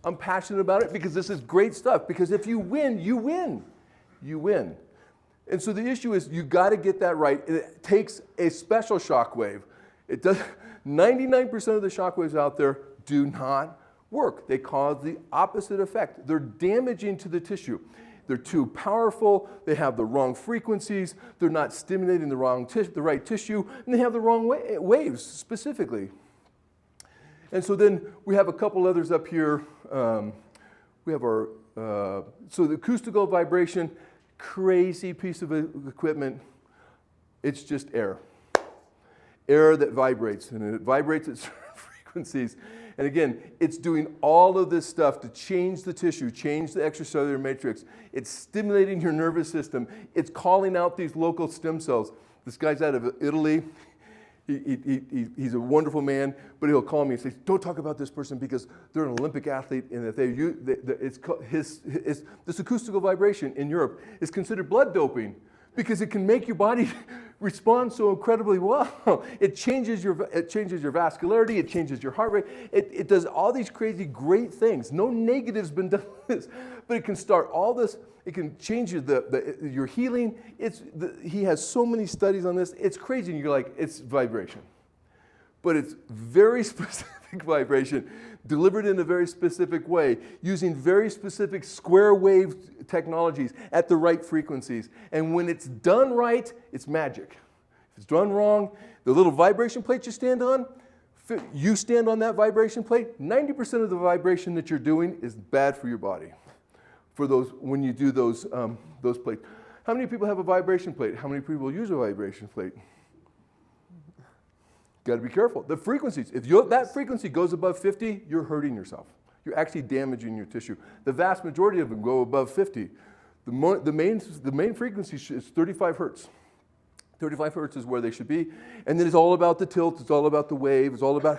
I'm passionate about it, because this is great stuff. Because if you win, you win. You win. And so the issue is you got to get that right. It takes a special shock wave. 99% of the shock waves out there do not work. They cause the opposite effect. They're damaging to the tissue. They're too powerful. They have the wrong frequencies. They're not stimulating the right tissue, and they have the wrong waves specifically. And so then we have a couple others up here. We have our so the acoustical vibration. Crazy piece of equipment. It's just air. Air that vibrates, and it vibrates at certain frequencies. And again, it's doing all of this stuff to change the tissue, change the extracellular matrix. It's stimulating your nervous system. It's calling out these local stem cells. This guy's out of Italy. He's a wonderful man, but he'll call me and say, don't talk about this person because they're an Olympic athlete, and if this acoustical vibration in Europe is considered blood doping because it can make your body respond so incredibly well. It changes your vascularity, it changes your heart rate, it does all these crazy great things. No negative's been done with this, but it can start all this. It can change your healing. He has so many studies on this. It's crazy. And you're like, it's vibration. But it's very specific vibration, delivered in a very specific way, using very specific square wave technologies at the right frequencies. And when it's done right, it's magic. If it's done wrong, the little vibration plate you stand on that vibration plate, 90% of the vibration that you're doing is bad for your body. For those, when you do those plates. How many people have a vibration plate? How many people use a vibration plate? Got to be careful. The frequencies, if that frequency goes above 50, you're hurting yourself. You're actually damaging your tissue. The vast majority of them go above 50. The main frequency is 35 hertz. 35 hertz is where they should be. And then it's all about the tilt, it's all about the wave, it's all about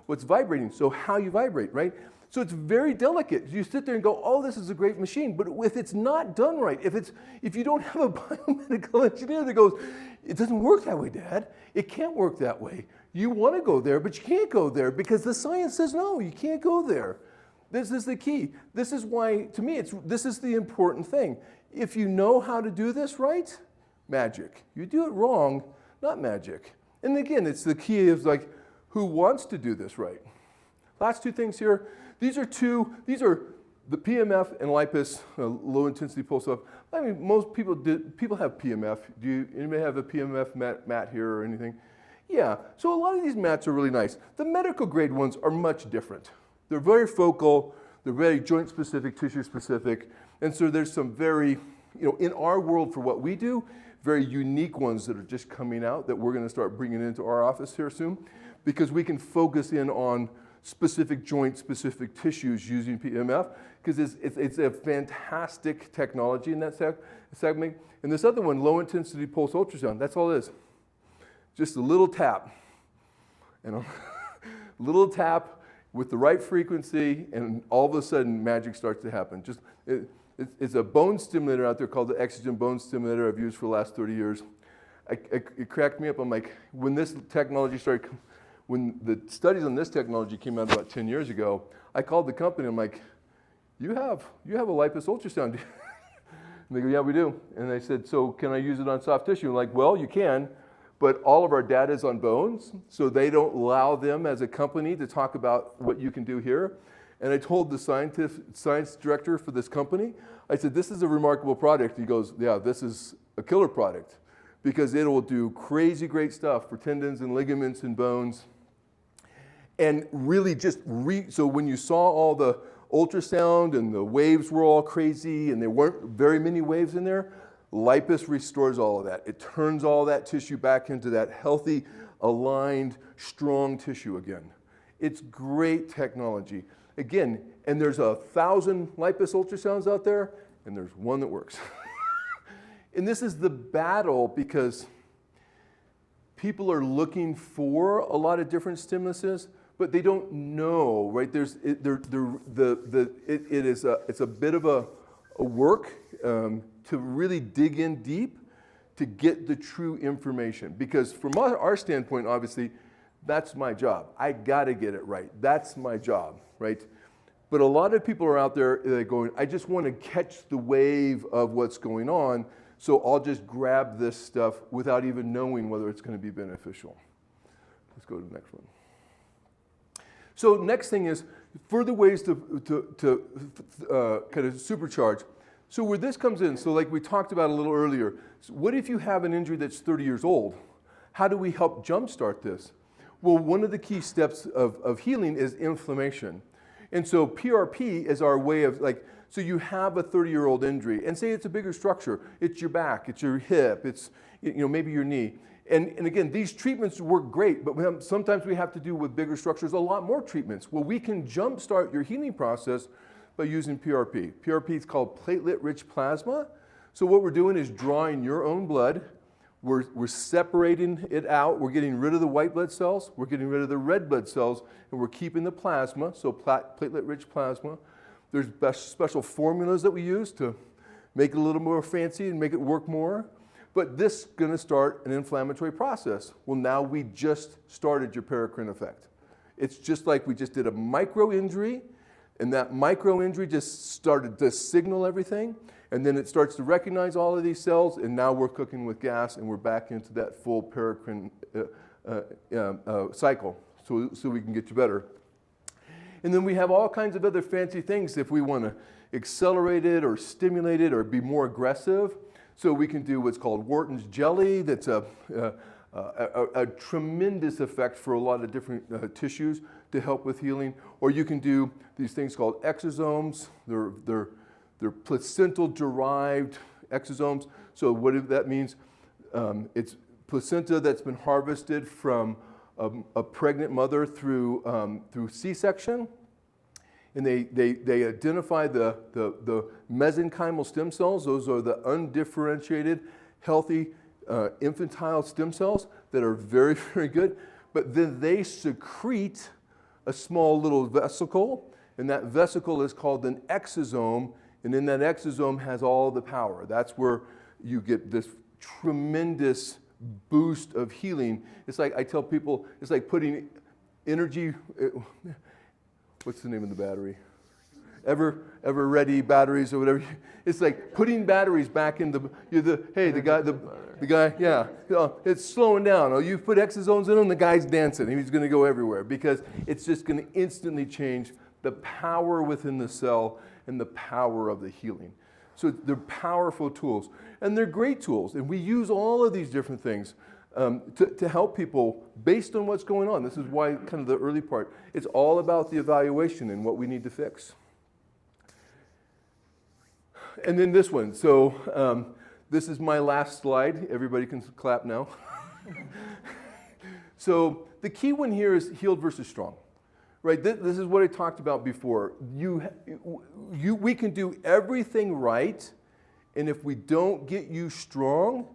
what's vibrating. So how you vibrate, right? So it's very delicate. You sit there and go, oh, this is a great machine. But if it's not done right, if you don't have a biomedical engineer that goes, it doesn't work that way, Dad. It can't work that way. You want to go there, but you can't go there because the science says, no, you can't go there. This is the key. This is why, to me, this is the important thing. If you know how to do this right, magic. You do it wrong, not magic. And again, it's the key of like, who wants to do this right? Last two things here. These are the PMF and LIPUS, low intensity pulse off. I mean, most people have PMF. Anybody have a PMF mat here or anything? Yeah, so a lot of these mats are really nice. The medical grade ones are much different. They're very focal, they're very joint specific, tissue specific, and so there's some very, in our world for what we do, very unique ones that are just coming out that we're gonna start bringing into our office here soon, because we can focus in on specific joint, specific tissues using PMF, because it's a fantastic technology in that segment. And this other one, low intensity pulse ultrasound, that's all it is. Just a little tap. And a little tap with the right frequency, and all of a sudden magic starts to happen. It's a bone stimulator out there called the Exogen bone stimulator I've used for the last 30 years. It cracked me up. I'm like, when this technology started, when the studies on this technology came out about 10 years ago, I called the company. I'm like, you have a lipase ultrasound. And they go, yeah, we do. And they said, so can I use it on soft tissue? I'm like, well, you can, but all of our data is on bones, so they don't allow them as a company to talk about what you can do here. And I told the science director for this company, I said, this is a remarkable product. He goes, yeah, this is a killer product because it will do crazy great stuff for tendons and ligaments and bones. And really so when you saw all the ultrasound and the waves were all crazy and there weren't very many waves in there, lipase restores all of that. It turns all that tissue back into that healthy, aligned, strong tissue again. It's great technology. Again, and there's 1,000 lipase ultrasounds out there, and there's one that works. And this is the battle because people are looking for a lot of different stimuluses, but they don't know, right? It's a bit of a work to really dig in deep to get the true information. Because from our standpoint, obviously, that's my job. I gotta get it right. That's my job, right? But a lot of people are out there going, I just want to catch the wave of what's going on, so I'll just grab this stuff without even knowing whether it's going to be beneficial. Let's go to the next one. So next thing is further ways to kind of supercharge. So where this comes in, so like we talked about a little earlier, so what if you have an injury that's 30 years old? How do we help jumpstart this? Well, one of the key steps of healing is inflammation. And so PRP is our way of so you have a 30-year-old injury, and say it's a bigger structure. It's your back, it's your hip, it's maybe your knee. And again, these treatments work great, but sometimes we have to do with bigger structures a lot more treatments. Well, we can jumpstart your healing process by using PRP. PRP is called platelet-rich plasma. So what we're doing is drawing your own blood. We're separating it out. We're getting rid of the white blood cells. We're getting rid of the red blood cells, and we're keeping the plasma, so platelet-rich plasma. There's special formulas that we use to make it a little more fancy and make it work more. But this is going to start an inflammatory process. Well, now we just started your paracrine effect. It's just like we just did a micro injury, and that micro injury just started to signal everything. And then it starts to recognize all of these cells, and now we're cooking with gas, and we're back into that full paracrine cycle, so we can get you better. And then we have all kinds of other fancy things if we want to accelerate it or stimulate it or be more aggressive. So we can do what's called Wharton's jelly. That's a tremendous effect for a lot of different tissues to help with healing. Or you can do these things called exosomes. They're placental-derived exosomes. So what that means, it's placenta that's been harvested from a pregnant mother through C-section. And they identify the mesenchymal stem cells. Those are the undifferentiated, healthy infantile stem cells that are very, very good. But then they secrete a small little vesicle, and that vesicle is called an exosome. And in that exosome has all the power. That's where you get this tremendous boost of healing. It's like I tell people, it's like putting energy. What's the name of the battery? Ever ready batteries or whatever. It's like putting batteries back in the guy, yeah. It's slowing down. Oh, you put exosomes in him, the guy's dancing. He's going to go everywhere because it's just going to instantly change the power within the cell and the power of the healing. So they're powerful tools, and they're great tools, and we use all of these different things to help people based on what's going on. This is why kind of the early part, it's all about the evaluation and what we need to fix. And then this one. So this is my last slide. Everybody can clap now. So the key one here is healed versus strong. Right, this is what I talked about before. We can do everything right, and if we don't get you strong,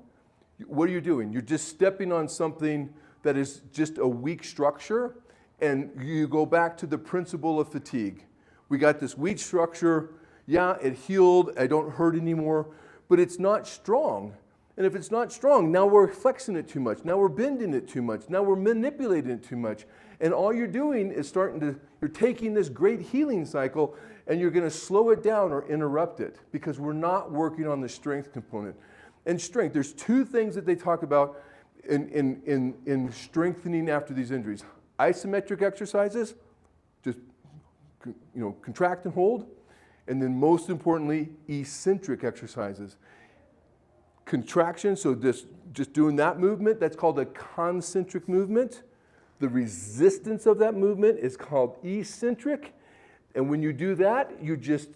what are you doing? You're just stepping on something that is just a weak structure, and you go back to the principle of fatigue. We got this weak structure. Yeah, it healed. I don't hurt anymore, but it's not strong. And if it's not strong, now we're flexing it too much. Now we're bending it too much. Now we're manipulating it too much. And all you're doing is you're taking this great healing cycle and you're going to slow it down or interrupt it because we're not working on the strength component. And strength, there's two things that they talk about in strengthening after these injuries. Isometric exercises, just contract and hold. And then most importantly, eccentric exercises. Contraction, so just doing that movement, that's called a concentric movement. The resistance of that movement is called eccentric. And when you do that, you just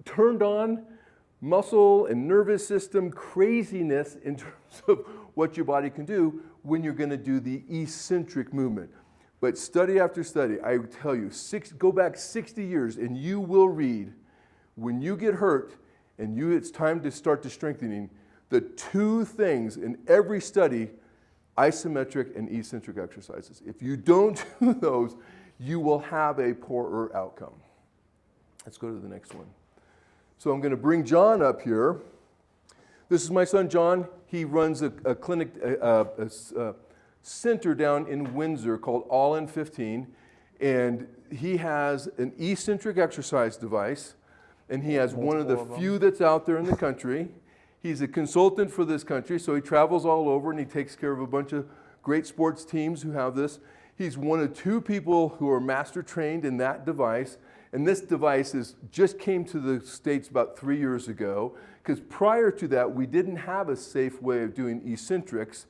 turned on muscle and nervous system craziness in terms of what your body can do when you're going to do the eccentric movement. But study after study, I tell you, go back 60 years and you will read, when you get hurt and it's time to start the strengthening, the two things in every study, isometric and eccentric exercises. If you don't do those, you will have a poorer outcome. Let's go to the next one. So I'm going to bring John up here. This is my son, John. He runs a clinic, a center down in Windsor called All in 15. And he has an eccentric exercise device. And he has one of the few that's out there in the country. He's a consultant for this country, so he travels all over and he takes care of a bunch of great sports teams who have this. He's one of two people who are master trained in that device. And this device just came to the States about 3 years ago, because prior to that, we didn't have a safe way of doing eccentrics.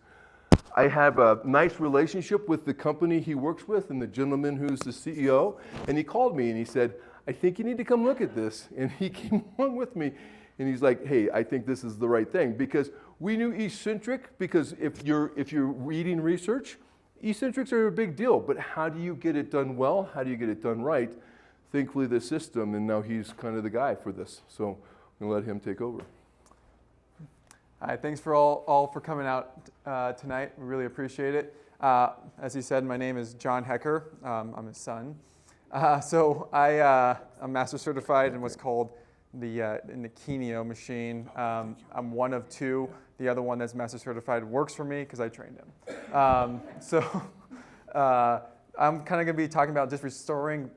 I have a nice relationship with the company he works with and the gentleman who's the CEO. And he called me and he said, I think you need to come look at this. And he came along with me. And he's like, hey, I think this is the right thing. Because we knew eccentric, because if you're reading research, eccentrics are a big deal. But how do you get it done well? How do you get it done right? Thankfully, the system, and now he's kind of the guy for this. So I'm going to let him take over. Hi, thanks for all for coming out tonight. We really appreciate it. As he said, my name is John Hecker. I'm his son. I'm master certified in what's called the Kineo machine. I'm one of two. The other one that's master certified works for me because I trained him. I'm kind of going to be talking about just restoring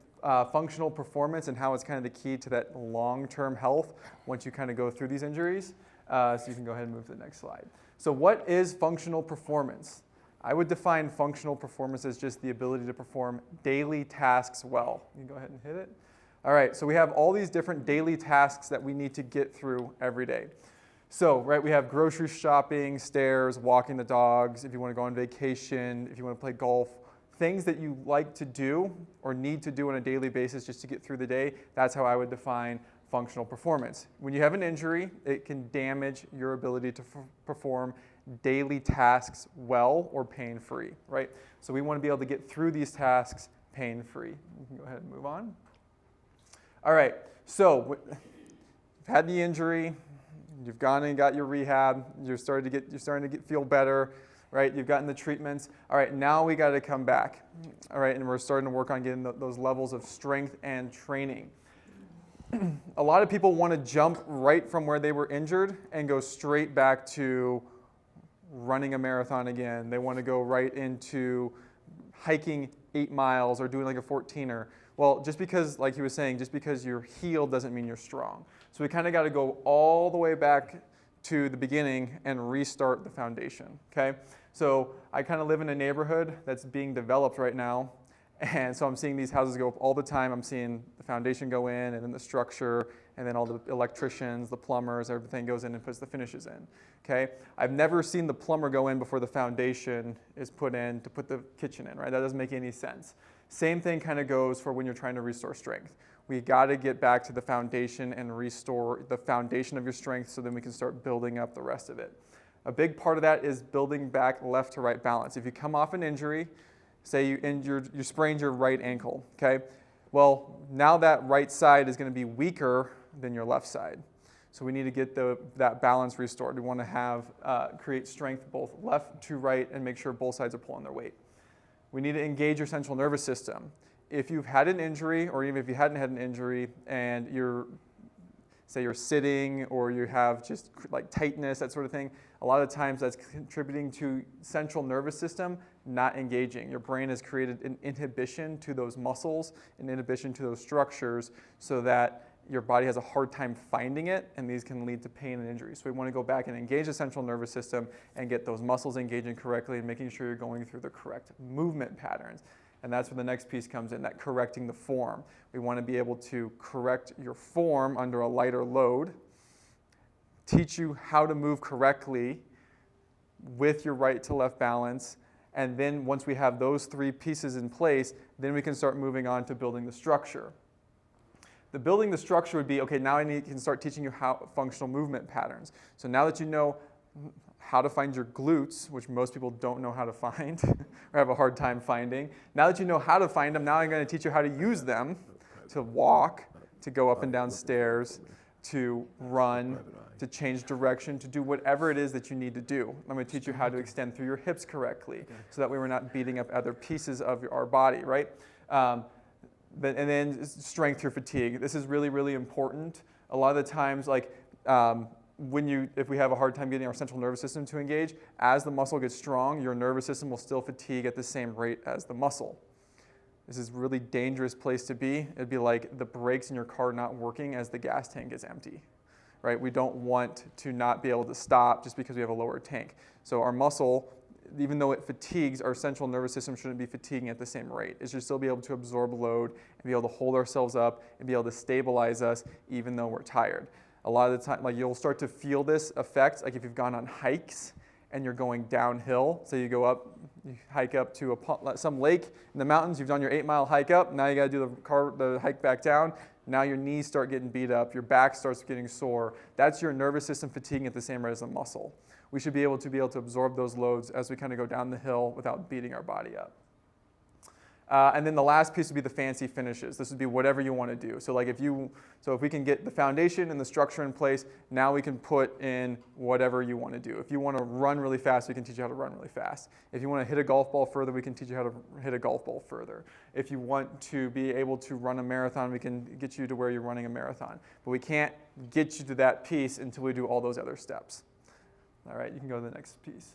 functional performance and how it's kind of the key to that long-term health once you kind of go through these injuries. So you can go ahead and move to the next slide. So what is functional performance? I would define functional performance as just the ability to perform daily tasks well. You can go ahead and hit it. All right, so we have all these different daily tasks that we need to get through every day. So, right, we have grocery shopping, stairs, walking the dogs, if you want to go on vacation, if you want to play golf, things that you like to do or need to do on a daily basis just to get through the day. That's how I would define functional performance. When you have an injury, it can damage your ability to perform daily tasks well or pain-free, right? So we want to be able to get through these tasks pain-free. You can go ahead and move on. All right, so you've had the injury, you've gone and got your rehab, you're starting to feel better, right? You've gotten the treatments. All right, now we got to come back, all right, and we're starting to work on getting those levels of strength and training. A lot of people want to jump right from where they were injured and go straight back to running a marathon again. They want to go right into hiking 8 miles or doing like a 14er. Well, just because, like he was saying, just because you're healed doesn't mean you're strong. So we kind of got to go all the way back to the beginning and restart the foundation, okay? So I kind of live in a neighborhood that's being developed right now. And so I'm seeing these houses go up all the time. I'm seeing the foundation go in and then the structure and then all the electricians, the plumbers, everything goes in and puts the finishes in, okay? I've never seen the plumber go in before the foundation is put in to put the kitchen in, right? That doesn't make any sense. Same thing kind of goes for when you're trying to restore strength. We got to get back to the foundation and restore the foundation of your strength so then we can start building up the rest of it. A big part of that is building back left to right balance. If you come off an injury, say you sprained your right ankle, okay? Well, now that right side is going to be weaker than your left side. So we need to get that balance restored. We want to create strength both left to right and make sure both sides are pulling their weight. we need to engage your central nervous system. If you've had an injury, or even if you hadn't had an injury, and say you're sitting, or you have just like tightness, that sort of thing, a lot of times that's contributing to central nervous system not engaging. Your brain has created an inhibition to those muscles, an inhibition to those structures, so that your body has a hard time finding it, and these can lead to pain and injury. So we want to go back and engage the central nervous system and get those muscles engaging correctly and making sure you're going through the correct movement patterns. And that's where the next piece comes in, that correcting the form. We want to be able to correct your form under a lighter load, teach you how to move correctly with your right to left balance, and then once we have those three pieces in place, then we can start moving on to building the structure. The building the structure would be, okay, now I can start teaching you how functional movement patterns. So now that you know how to find your glutes, which most people don't know how to find or have a hard time finding, now that you know how to find them, now I'm going to teach you how to use them to walk, to go up and down stairs, to run, to change direction, to do whatever it is that you need to do. I'm going to teach you how to extend through your hips correctly, so that way we're not beating up other pieces of our body, right? And then strength through fatigue. This is really, really important. A lot of the times, like if we have a hard time getting our central nervous system to engage, as the muscle gets strong, your nervous system will still fatigue at the same rate as the muscle. This is a really dangerous place to be. It'd be like the brakes in your car not working as the gas tank is empty, right? We don't want to not be able to stop just because we have a lower tank. So our muscle, even though it fatigues, our central nervous system shouldn't be fatiguing at the same rate. It should still be able to absorb load and be able to hold ourselves up and be able to stabilize us even though we're tired. A lot of the time, like you'll start to feel this effect, like if you've gone on hikes and you're going downhill. So you go up, you hike up to some lake in the mountains, you've done your 8-mile hike up, now you gotta do the hike back down. Now your knees start getting beat up, your back starts getting sore. That's your nervous system fatiguing at the same rate as the muscle. We should be able to absorb those loads as we kind of go down the hill without beating our body up. And then the last piece would be the fancy finishes. This would be whatever you want to do. So like if we can get the foundation and the structure in place, now we can put in whatever you want to do. If you want to run really fast, we can teach you how to run really fast. If you want to hit a golf ball further, we can teach you how to hit a golf ball further. If you want to be able to run a marathon, we can get you to where you're running a marathon. But we can't get you to that piece until we do all those other steps. All right, you can go to the next piece.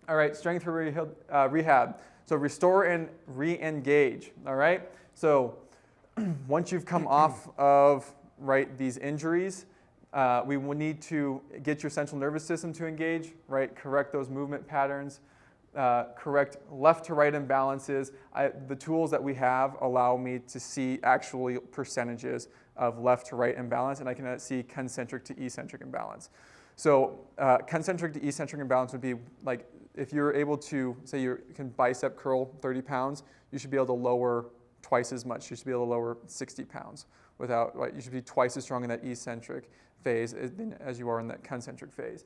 All right, strength for rehab. So restore and re-engage, all right? So once you've come off of these injuries, we will need to get your central nervous system to engage, right? Correct those movement patterns, correct left to right imbalances. The tools that we have allow me to see actually percentages of left to right imbalance, and I can see concentric to eccentric imbalance. So concentric to eccentric imbalance would be like if you're able to, say you can bicep curl 30 pounds, you should be able to lower twice as much. You should be able to lower 60 pounds without, right? You should be twice as strong in that eccentric phase as you are in that concentric phase.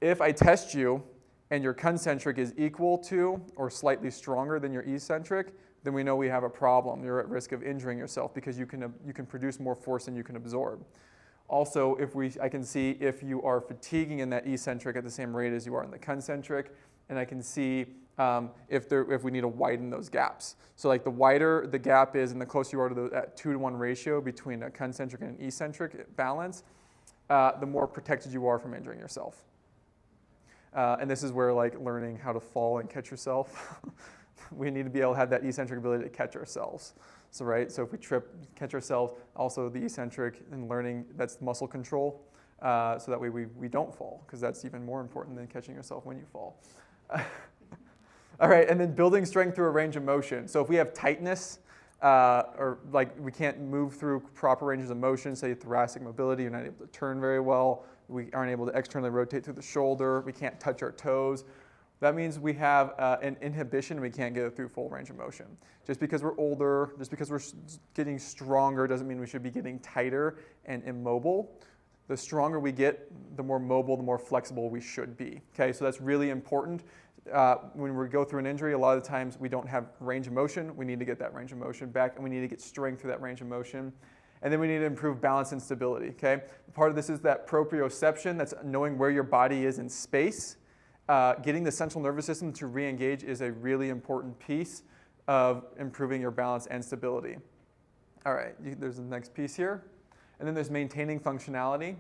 If I test you and your concentric is equal to or slightly stronger than your eccentric, then we know we have a problem. You're at risk of injuring yourself because you can produce more force than you can absorb. Also, I can see if you are fatiguing in that eccentric at the same rate as you are in the concentric, and I can see if we need to widen those gaps. So like the wider the gap is and the closer you are to that 2-to-1 ratio between a concentric and an eccentric balance, the more protected you are from injuring yourself. And this is where like learning how to fall and catch yourself, we need to be able to have that eccentric ability to catch ourselves. So if we trip, catch ourselves, also the eccentric and learning, that's muscle control, so that way we don't fall, because that's even more important than catching yourself when you fall. All right, and then building strength through a range of motion. So if we have tightness, or like we can't move through proper ranges of motion, say thoracic mobility, you're not able to turn very well, we aren't able to externally rotate through the shoulder, we can't touch our toes. That means we have an inhibition and we can't get it through full range of motion. Just because we're older, just because we're getting stronger doesn't mean we should be getting tighter and immobile. The stronger we get, the more mobile, the more flexible we should be. Okay, so that's really important. When we go through an injury, a lot of the times we don't have range of motion. We need to get that range of motion back, and we need to get strength through that range of motion. And then we need to improve balance and stability. Okay, part of this is that proprioception, that's knowing where your body is in space. getting the central nervous system to re-engage is a really important piece of improving your balance and stability. All right, there's the next piece here. And then there's maintaining functionality,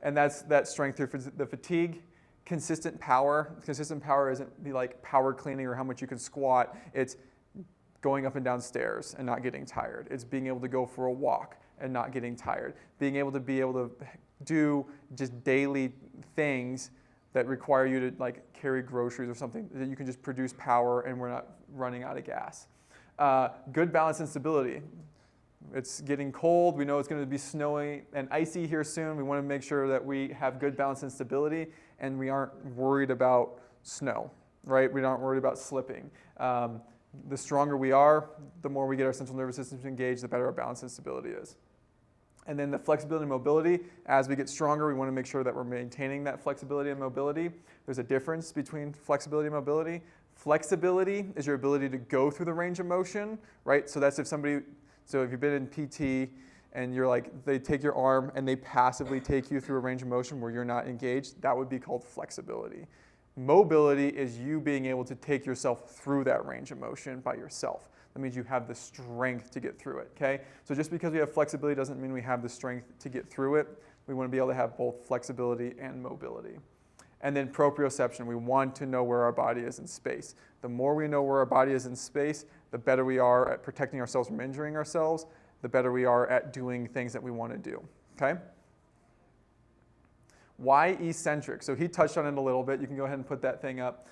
and that's that strength through the fatigue. Consistent power. Consistent power isn't be like power cleaning or how much you can squat. It's going up and down stairs and not getting tired. It's being able to go for a walk and not getting tired. Being able to do just daily things that require you to like carry groceries or something that you can just produce power and we're not running out of gas. Good balance and stability. It's getting cold. We know it's going to be snowy and icy here soon. We want to make sure that we have good balance and stability and we aren't worried about snow, right? We aren't worried about slipping. The stronger we are, the more we get our central nervous system to engage, the better our balance and stability is. And then the flexibility and mobility, as we get stronger, we want to make sure that we're maintaining that flexibility and mobility. There's a difference between flexibility and mobility. Flexibility is your ability to go through the range of motion, right? So that's if you've been in PT and you're like, they take your arm and they passively take you through a range of motion where you're not engaged, that would be called flexibility. Mobility is you being able to take yourself through that range of motion by yourself. That means you have the strength to get through it, okay? So just because we have flexibility doesn't mean we have the strength to get through it. We want to be able to have both flexibility and mobility. And then proprioception, we want to know where our body is in space. The more we know where our body is in space, the better we are at protecting ourselves from injuring ourselves, the better we are at doing things that we want to do, okay? Why eccentric? So he touched on it a little bit. You can go ahead and put that thing up.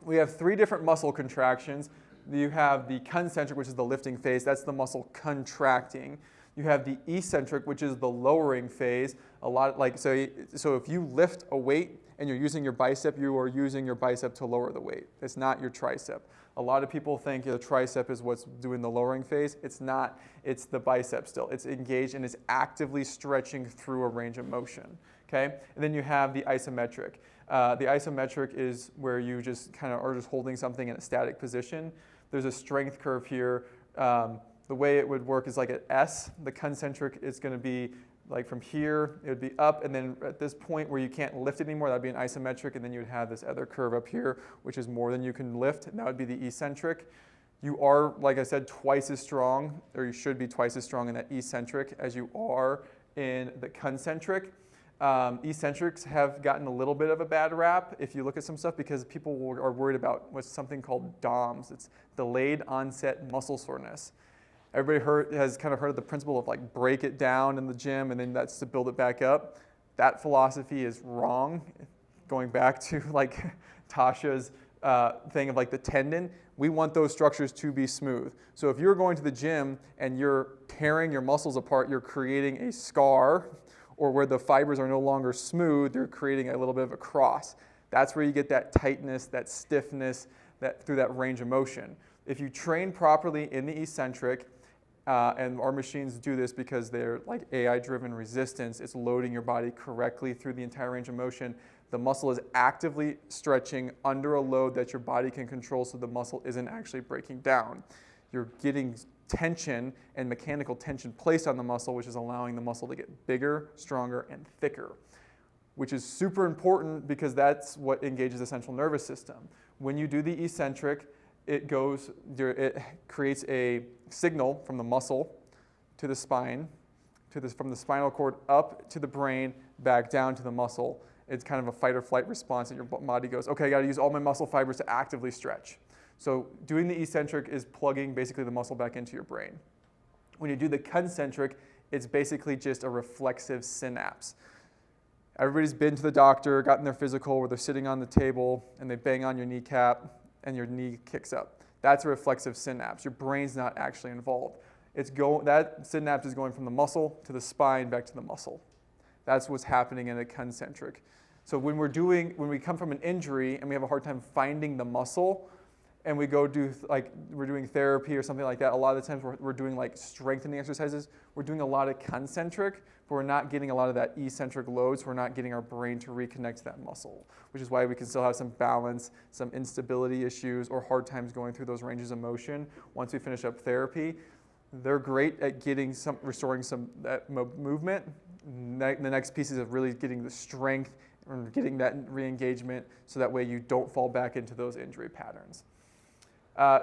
We have 3 different muscle contractions. You have the concentric, which is the lifting phase. That's the muscle contracting. You have the eccentric, which is the lowering phase. So if you lift a weight and you're using your bicep, you are using your bicep to lower the weight. It's not your tricep. A lot of people think the tricep is what's doing the lowering phase. It's not. It's the bicep still. It's engaged and it's actively stretching through a range of motion. Okay? And then you have the isometric. The isometric is where you just kind of are just holding something in a static position. There's a strength curve here. The way it would work is like an S. The concentric is going to be like from here, it would be up, and then at this point where you can't lift it anymore, that would be an isometric, and then you would have this other curve up here, which is more than you can lift, and that would be the eccentric. You are, like I said, twice as strong, or you should be twice as strong in that eccentric as you are in the concentric. Eccentrics have gotten a little bit of a bad rap if you look at some stuff because people are worried about what's something called DOMS. It's delayed onset muscle soreness. Everybody has kind of heard of the principle of like break it down in the gym and then that's to build it back up. That philosophy is wrong. Going back to like Tasha's thing of like the tendon, we want those structures to be smooth. So if you're going to the gym and you're tearing your muscles apart, you're creating a scar, or where the fibers are no longer smooth, you're creating a little bit of a cross. That's where you get that tightness, that stiffness, through that range of motion. If you train properly in the eccentric, and our machines do this because they're like AI-driven resistance, it's loading your body correctly through the entire range of motion. The muscle is actively stretching under a load that your body can control so the muscle isn't actually breaking down. You're getting tension and mechanical tension placed on the muscle, which is allowing the muscle to get bigger, stronger, and thicker, which is super important because that's what engages the central nervous system. When you do the eccentric, it creates a signal from the muscle to the spine, from the spinal cord up to the brain, back down to the muscle. It's kind of a fight or flight response that your body goes, okay, I got to use all my muscle fibers to actively stretch. So doing the eccentric is plugging basically the muscle back into your brain. When you do the concentric, it's basically just a reflexive synapse. Everybody's been to the doctor, gotten their physical where they're sitting on the table and they bang on your kneecap and your knee kicks up. That's a reflexive synapse. Your brain's not actually involved. That synapse is going from the muscle to the spine back to the muscle. That's what's happening in a concentric. So when we come from an injury and we have a hard time finding the muscle, and we go we're doing therapy or something like that, a lot of the times we're doing like strengthening exercises, we're doing a lot of concentric, but we're not getting a lot of that eccentric load, so we're not getting our brain to reconnect to that muscle, which is why we can still have some balance, some instability issues, or hard times going through those ranges of motion. Once we finish up therapy, they're great at restoring some that movement. The next piece is of really getting the strength and getting that re-engagement so that way you don't fall back into those injury patterns.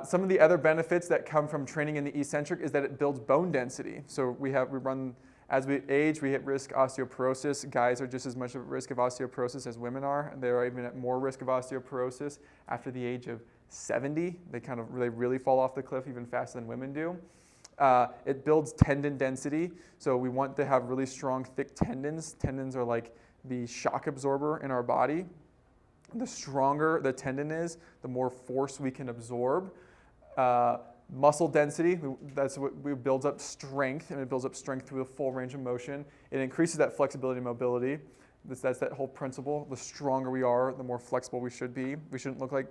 Some of the other benefits that come from training in the eccentric is that it builds bone density. So as we age, we hit risk osteoporosis. Guys are just as much at risk of osteoporosis as women are, and they're even at more risk of osteoporosis after the age of 70. They really fall off the cliff even faster than women do. It builds tendon density, so we want to have really strong, thick tendons. Tendons are like the shock absorber in our body. The stronger the tendon is, the more force we can absorb. Muscle density, that's what builds up strength, and it builds up strength through the full range of motion. It increases that flexibility and mobility. That's that whole principle. The stronger we are, the more flexible we should be. We shouldn't look like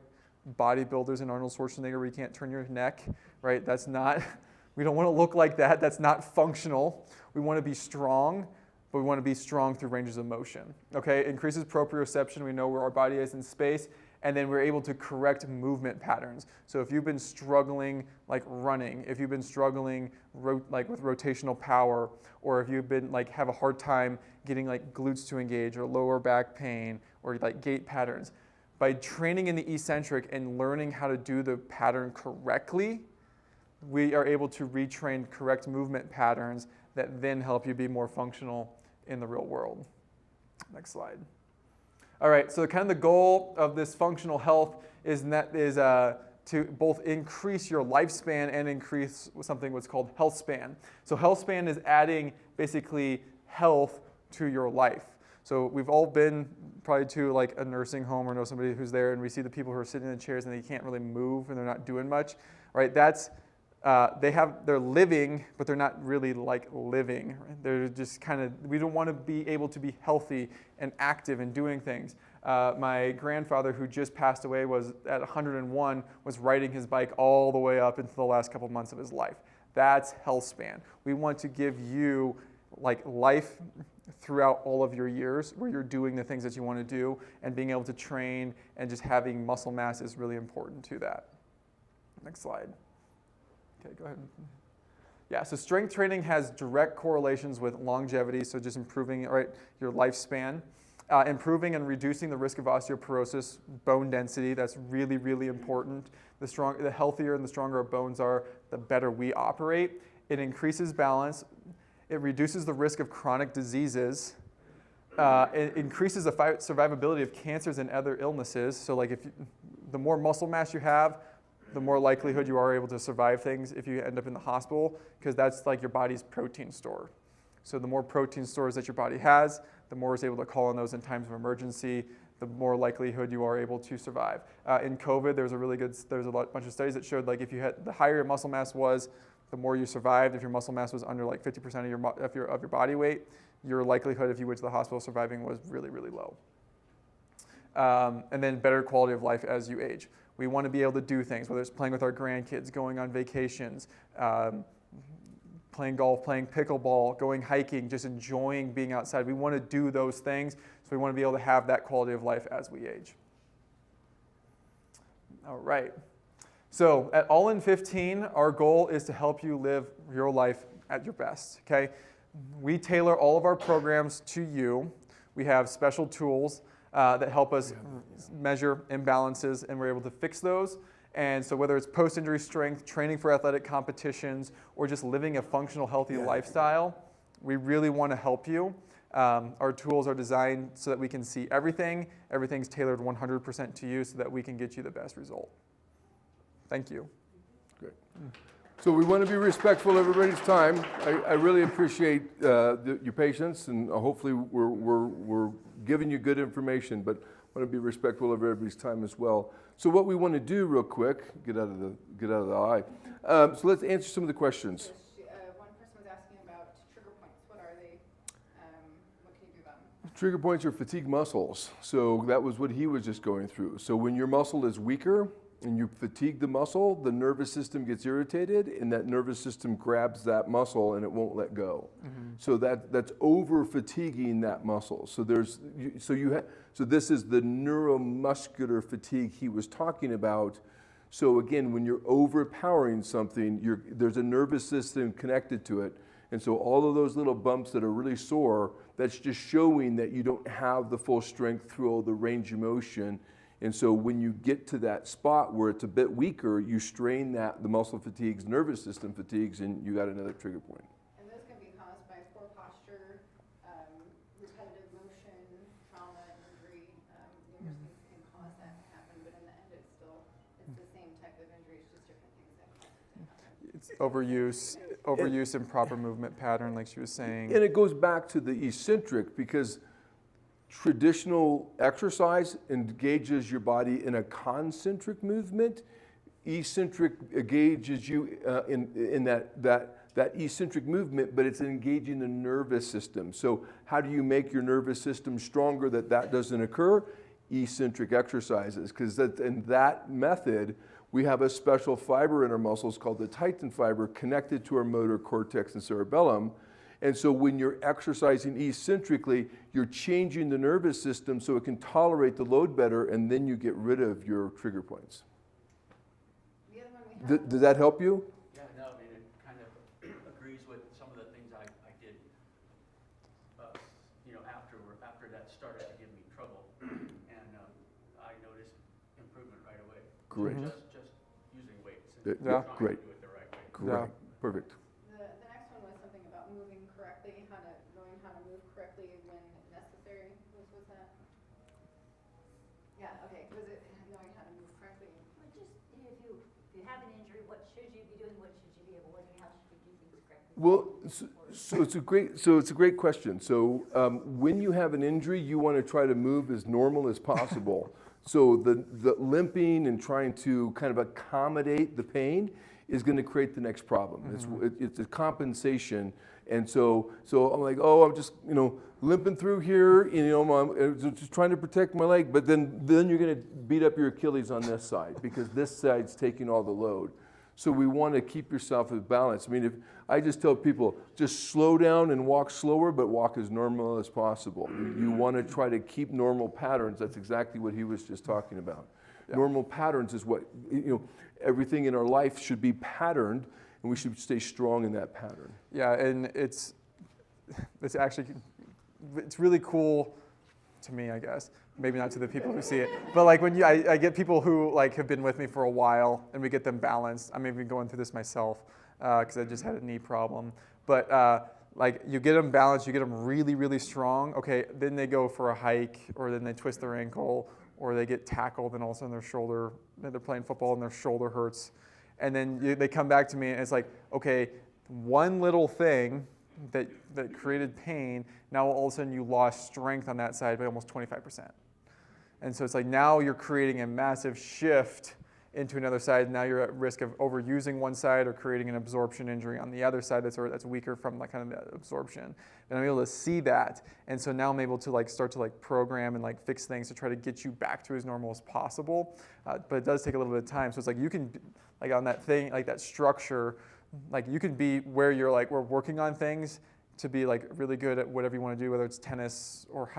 bodybuilders in Arnold Schwarzenegger where you can't turn your neck, right? We don't want to look like that. That's not functional. We want to be strong, but we want to be strong through ranges of motion. Okay, it increases proprioception. We know where our body is in space, and then we're able to correct movement patterns. So if you've been struggling like running, if you've been struggling like with rotational power, or if you've been like have a hard time getting like glutes to engage or lower back pain or like gait patterns, by training in the eccentric and learning how to do the pattern correctly, we are able to retrain correct movement patterns that then help you be more functional in the real world. Next slide. All right, so kind of the goal of this functional health is to both increase your lifespan and increase something what's called health span. So health span is adding basically health to your life. So we've all been probably to like a nursing home or know somebody who's there, and we see the people who are sitting in the chairs and they can't really move and they're not doing much, right? They're living, but they're not really like living. Right? They're just we don't want to be able to be healthy and active and doing things. My grandfather, who just passed away, was at 101, was riding his bike all the way up into the last couple months of his life. That's health span. We want to give you like life throughout all of your years where you're doing the things that you want to do, and being able to train and just having muscle mass is really important to that. Next slide. Okay, go ahead. Yeah, so strength training has direct correlations with longevity, so just improving your lifespan. Improving and reducing the risk of osteoporosis, bone density, that's really, really important. The healthier and the stronger our bones are, the better we operate. It increases balance. It reduces the risk of chronic diseases. It increases the survivability of cancers and other illnesses. So like the more muscle mass you have, the more likelihood you are able to survive things if you end up in the hospital, because that's like your body's protein store. So the more protein stores that your body has, the more it's able to call on those in times of emergency, the more likelihood you are able to survive. In COVID, there's a bunch of studies that showed like if you had the higher your muscle mass was, the more you survived. If your muscle mass was under like 50% of your body weight, your likelihood if you went to the hospital surviving was really, really low. And then better quality of life as you age. We want to be able to do things, whether it's playing with our grandkids, going on vacations, playing golf, playing pickleball, going hiking, just enjoying being outside. We want to do those things, so we want to be able to have that quality of life as we age. All right. So at All In 15, our goal is to help you live your life at your best, okay? We tailor all of our programs to you. We have special tools that help us measure imbalances, and we're able to fix those. And so whether it's post-injury strength, training for athletic competitions, or just living a functional, healthy lifestyle, we really want to help you. Our tools are designed so that we can see everything. Everything's tailored 100% to you so that we can get you the best result. Thank you. Great. So we want to be respectful of everybody's time. I really appreciate your patience, and hopefully we're giving you good information, but want to be respectful of everybody's time as well. So what we want to do real quick, get out of the eye. So let's answer some of the questions. One person was asking about trigger points. What are they? What can you do about them? Trigger points are fatigue muscles. So that was what he was just going through. So when your muscle is weaker and you fatigue the muscle, the nervous system gets irritated, and that nervous system grabs that muscle and it won't let go. Mm-hmm. So that's over fatiguing that muscle. So this is the neuromuscular fatigue he was talking about. So again, when you're overpowering something, there's a nervous system connected to it, And so all of those little bumps that are really sore, that's just showing that you don't have the full strength through all the range of motion. And so when you get to that spot where it's a bit weaker, you strain the muscle fatigues, nervous system fatigues, and you got another trigger point. And those can be caused by poor posture, repetitive motion, trauma, injury. Numerous things can cause that to happen, but in the end, it's the same type of injury. It's just different things that cause it to happen. It's overuse, improper movement pattern, like she was saying. And it goes back to the eccentric, because traditional exercise engages your body in a concentric movement. Eccentric engages you in that eccentric movement, but it's engaging the nervous system. So how do you make your nervous system stronger that doesn't occur? Eccentric exercises, because in that method, we have a special fiber in our muscles called the titin fiber connected to our motor cortex and cerebellum. And so when you're exercising eccentrically, you're changing the nervous system so it can tolerate the load better, and then you get rid of your trigger points. The other one we have. Does that help you? Yeah, no, I mean, it kind of agrees with some of the things I did, after that started to give me trouble, and I noticed improvement right away. Great. Just using weights. Yeah, And trying great. to do it the right way. Great. Yeah. Perfect. The next one was something about moving correctly, knowing how to move correctly when necessary. Was that? Yeah, okay, was it knowing how to move correctly? Well, just, if you have an injury, what should you be doing, what should you be avoiding, how should you do things correctly? Well, so it's a great question. So when you have an injury, you want to try to move as normal as possible. So the limping and trying to kind of accommodate the pain is going to create the next problem. It's a compensation. And so I'm like, oh, I'm just limping through here, I'm just trying to protect my leg. But then you're going to beat up your Achilles on this side because this side's taking all the load. So we want to keep yourself in balance. I mean, if I just tell people, just slow down and walk slower, but walk as normal as possible. You want to try to keep normal patterns. That's exactly what he was just talking about. Yeah. Normal patterns is what, everything in our life should be patterned, and we should stay strong in that pattern. Yeah, and it's really cool to me, I guess. Maybe not to the people who see it, but like when I get people who like have been with me for a while, and we get them balanced. I'm even going through this myself because I just had a knee problem. But like you get them balanced, you get them really, really strong. Okay, then they go for a hike, or then they twist their ankle, or they get tackled, and all of a sudden their shoulder. They're playing football and their shoulder hurts, and then they come back to me, and it's like, okay, one little thing that created pain, now all of a sudden you lost strength on that side by almost 25%. And so it's like now you're creating a massive shift into another side. Now you're at risk of overusing one side or creating an absorption injury on the other side that's weaker from like kind of the absorption. And I'm able to see that. And so now I'm able to start to program and fix things to try to get you back to as normal as possible. But it does take a little bit of time. So it's like you can, on that thing, that structure, you can be where you're we're working on things to be really good at whatever you want to do, whether it's tennis or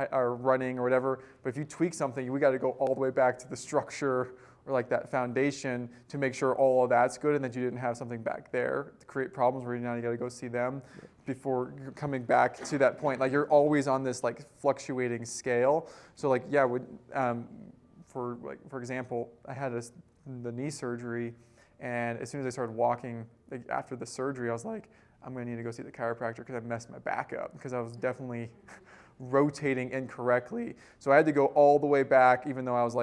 running or whatever. But if you tweak something, we got to go all the way back to the structure or that foundation to make sure all of that's good, and that you didn't have something back there to create problems where now you got to go see them before you're coming back to that point. You're always on this fluctuating scale. So for example, I had the knee surgery, and as soon as I started walking after the surgery, I was like, I'm going to need to go see the chiropractor because I messed my back up because I was definitely rotating incorrectly. So I had to go all the way back, even though I was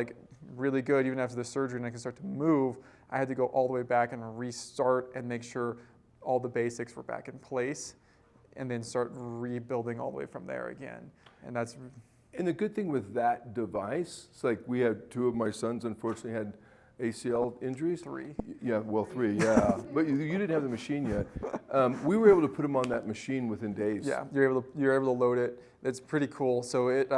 really good even after the surgery and I could start to move. I had to go all the way back and restart and make sure all the basics were back in place, and then start rebuilding all the way from there again. And the good thing with that device, it's we had two of my sons unfortunately had ACL injuries? 3. Yeah, well, 3, yeah. But you didn't have the machine yet. We were able to put them on that machine within days. Yeah, you're able to load it. It's pretty cool. So it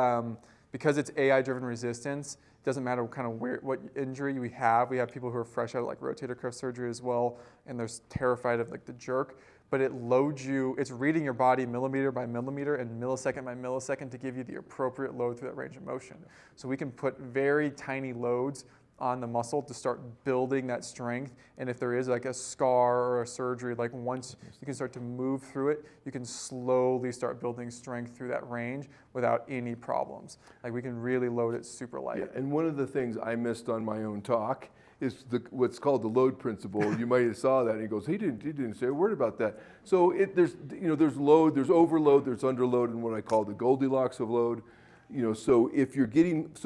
because it's AI-driven resistance, it doesn't matter what injury we have. We have people who are fresh out of rotator cuff surgery as well, and they're terrified of the jerk. But it loads you. It's reading your body millimeter by millimeter and millisecond by millisecond to give you the appropriate load through that range of motion. So we can put very tiny loads on the muscle to start building that strength. And if there is like a scar or a surgery, like once you can start to move through it, you can slowly start building strength through that range without any problems. Like we can really load it super light. Yeah, and one of the things I missed on my own talk is what's called the load principle. You might have saw that. And he goes, he didn't say a word about that. So there's load, there's overload, there's underload, and what I call the Goldilocks of load. So if you're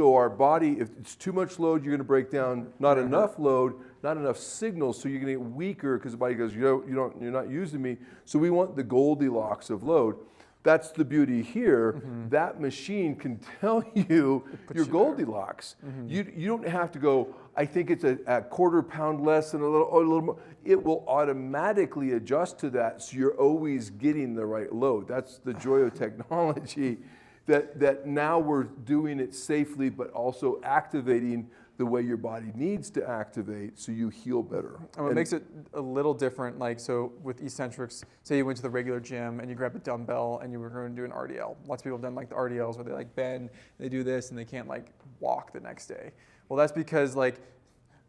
our body, if it's too much load, you're going to break down. Not enough load, not enough signals, so you're going to get weaker because the body goes, you're not using me. So we want the Goldilocks of load. That's the beauty here. Mm-hmm. That machine can tell you your Goldilocks. Mm-hmm. You don't have to go, I think it's a quarter pound less and a little more. It will automatically adjust to that, so you're always getting the right load. That's the joy of technology, that now we're doing it safely, but also activating the way your body needs to activate so you heal better. And what makes it a little different, like so with eccentrics, say you went to the regular gym and you grabbed a dumbbell and you were going to do an RDL. Lots of people have done like the RDLs where they like bend, they do this and they can't like walk the next day. Well, that's because like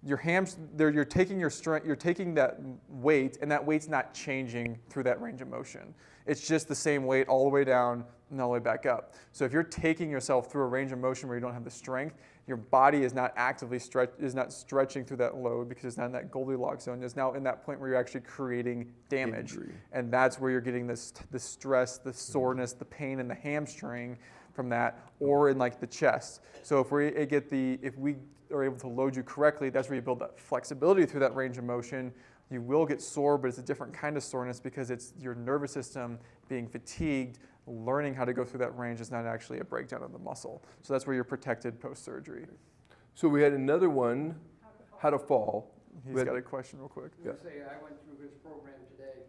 your you're taking your strength, you're taking that weight, and that weight's not changing through that range of motion. It's just the same weight all the way down and all the way back up. So if you're taking yourself through a range of motion where you don't have the strength, your body is not actively stretching through that load because it's not in that Goldilocks zone. It's now in that point where you're actually creating damage. Injury. And that's where you're getting the stress, the soreness, the pain in the hamstring from that, or in like the chest. So if we are able to load you correctly, that's where you build that flexibility through that range of motion. You will get sore, but it's a different kind of soreness because it's your nervous system being fatigued. Learning how to go through that range is not actually a breakdown of the muscle. So that's where you're protected post-surgery. So we had another one, how to fall. He's got a question real quick. I say I went through his program today,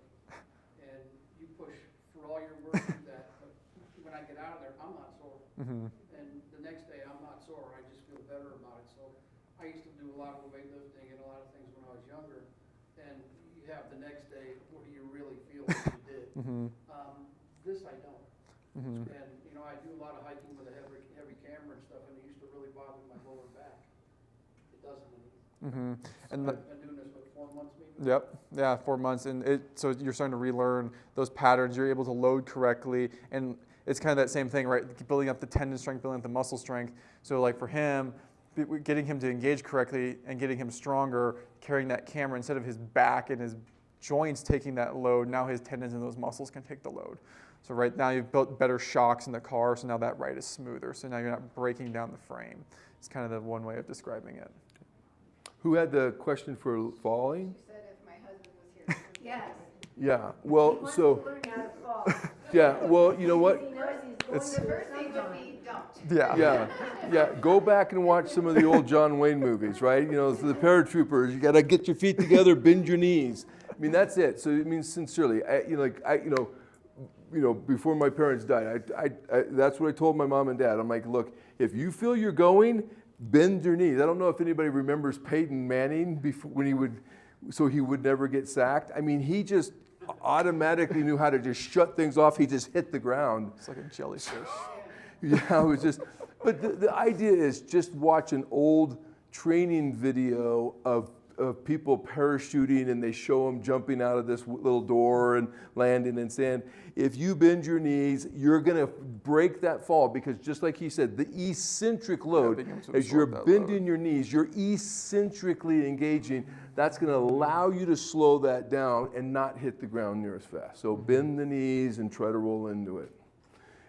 and you push for all your work through that, but when I get out of there, I'm not sore. Mm-hmm. And the next day, I'm not sore. I just feel better about it. So I used to do a lot of weightlifting and a lot of things when I was younger, and you have the next day, what do you really feel like you did? Mm-hmm. This I don't. Mm-hmm. And I do a lot of hiking with a heavy camera and stuff, and it used to really bother my lower back. It doesn't anymore. Mm-hmm. So and I've been doing this for 4 months maybe? Yep, yeah, 4 months. And so you're starting to relearn those patterns. You're able to load correctly. And it's kind of that same thing, right? Building up the tendon strength, building up the muscle strength. So like for him, getting him to engage correctly and getting him stronger, carrying that camera instead of his back and his joints taking that load, now his tendons and those muscles can take the load. So right now you've built better shocks in the car, so now that ride is smoother. So now you're not breaking down the frame. It's kind of the one way of describing it. Who had the question for falling? You said if my husband was here. Yes. Yeah, well, He wants so, to learn how to fall. yeah, well, you know what? He knows he's going The to first thing would be don't. Yeah. Yeah, go back and watch some of the old John Wayne movies, right? For the paratroopers, you got to get your feet together, bend your knees. I mean, that's it. So it means sincerely. Before my parents died, I that's what I told my mom and dad. I'm like, look, if you feel you're going, bend your knees. I don't know if anybody remembers Peyton Manning before he would never get sacked. I mean, he just automatically knew how to just shut things off. He just hit the ground. It's like a jellyfish. Yeah, it was just. But the idea is just watch an old training video of people parachuting, and they show them jumping out of this little door and landing in sand. If you bend your knees, you're going to break that fall, because just like he said, the eccentric load, as you're bending your knees, you're eccentrically engaging. That's going to allow you to slow that down and not hit the ground near as fast. So bend the knees and try to roll into it.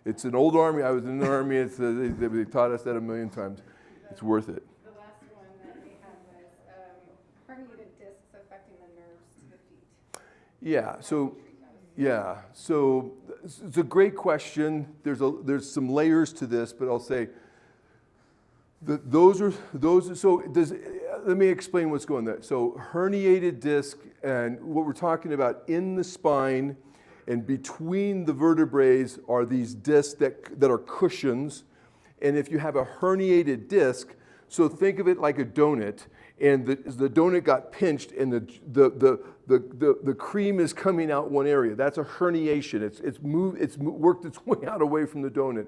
It's an old army. I was in the army. They taught us that a million times. It's worth it. The last one that we had was herniated discs affecting the nerves to the feet. Yeah, so it's a great question. There's some layers to this, but I'll say let me explain what's going there. So herniated disc, and what we're talking about in the spine and between the vertebrae are these discs that are cushions. And if you have a herniated disc, so think of it like a donut, and the donut got pinched, and the cream is coming out one area. That's a herniation. It's worked its way out away from the donut.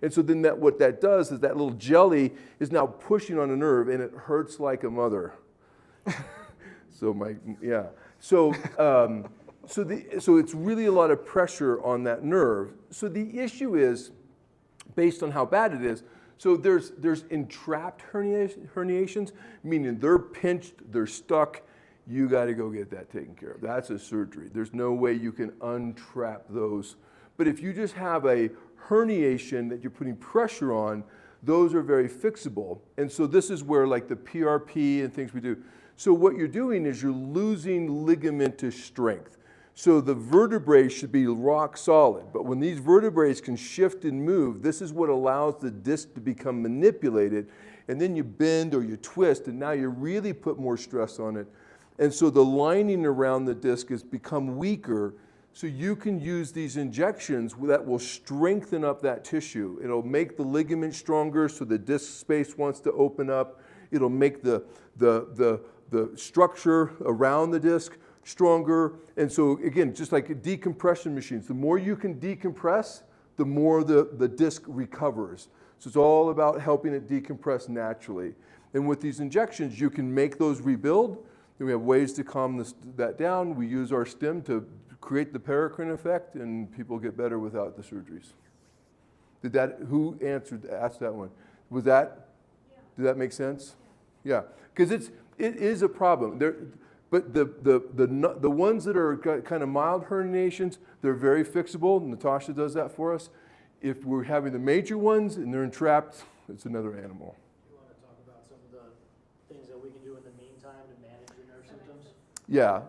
And so then what that does is that little jelly is now pushing on a nerve, and it hurts like a mother. So it's really a lot of pressure on that nerve. So the issue is, based on how bad it is, so there's entrapped herniations, meaning they're pinched, they're stuck. You got to go get that taken care of. That's a surgery. There's no way you can untrap those. But if you just have a herniation that you're putting pressure on, those are very fixable. And so this is where like the PRP and things we do. So what you're doing is you're losing ligamentous strength. So the vertebrae should be rock solid, but when these vertebrae can shift and move, this is what allows the disc to become manipulated, and then you bend or you twist, and now you really put more stress on it. And so the lining around the disc has become weaker, so you can use these injections that will strengthen up that tissue. It'll make the ligament stronger so the disc space wants to open up. It'll make the structure around the disc stronger. And so again, just like decompression machines, the more you can decompress, the more the disc recovers. So it's all about helping it decompress naturally. And with these injections, you can make those rebuild. Then we have ways to calm that down. We use our stim to create the Paracrine effect, and people get better without the surgeries. Who asked that one? Did that make sense? Yeah, because it is a problem. But the ones that are kind of mild herniations, they're very fixable. Natasha does that for us. If we're having the major ones and they're entrapped, it's another animal. You want to talk about some of the things that we can do in the meantime to manage your nerve symptoms? Yeah,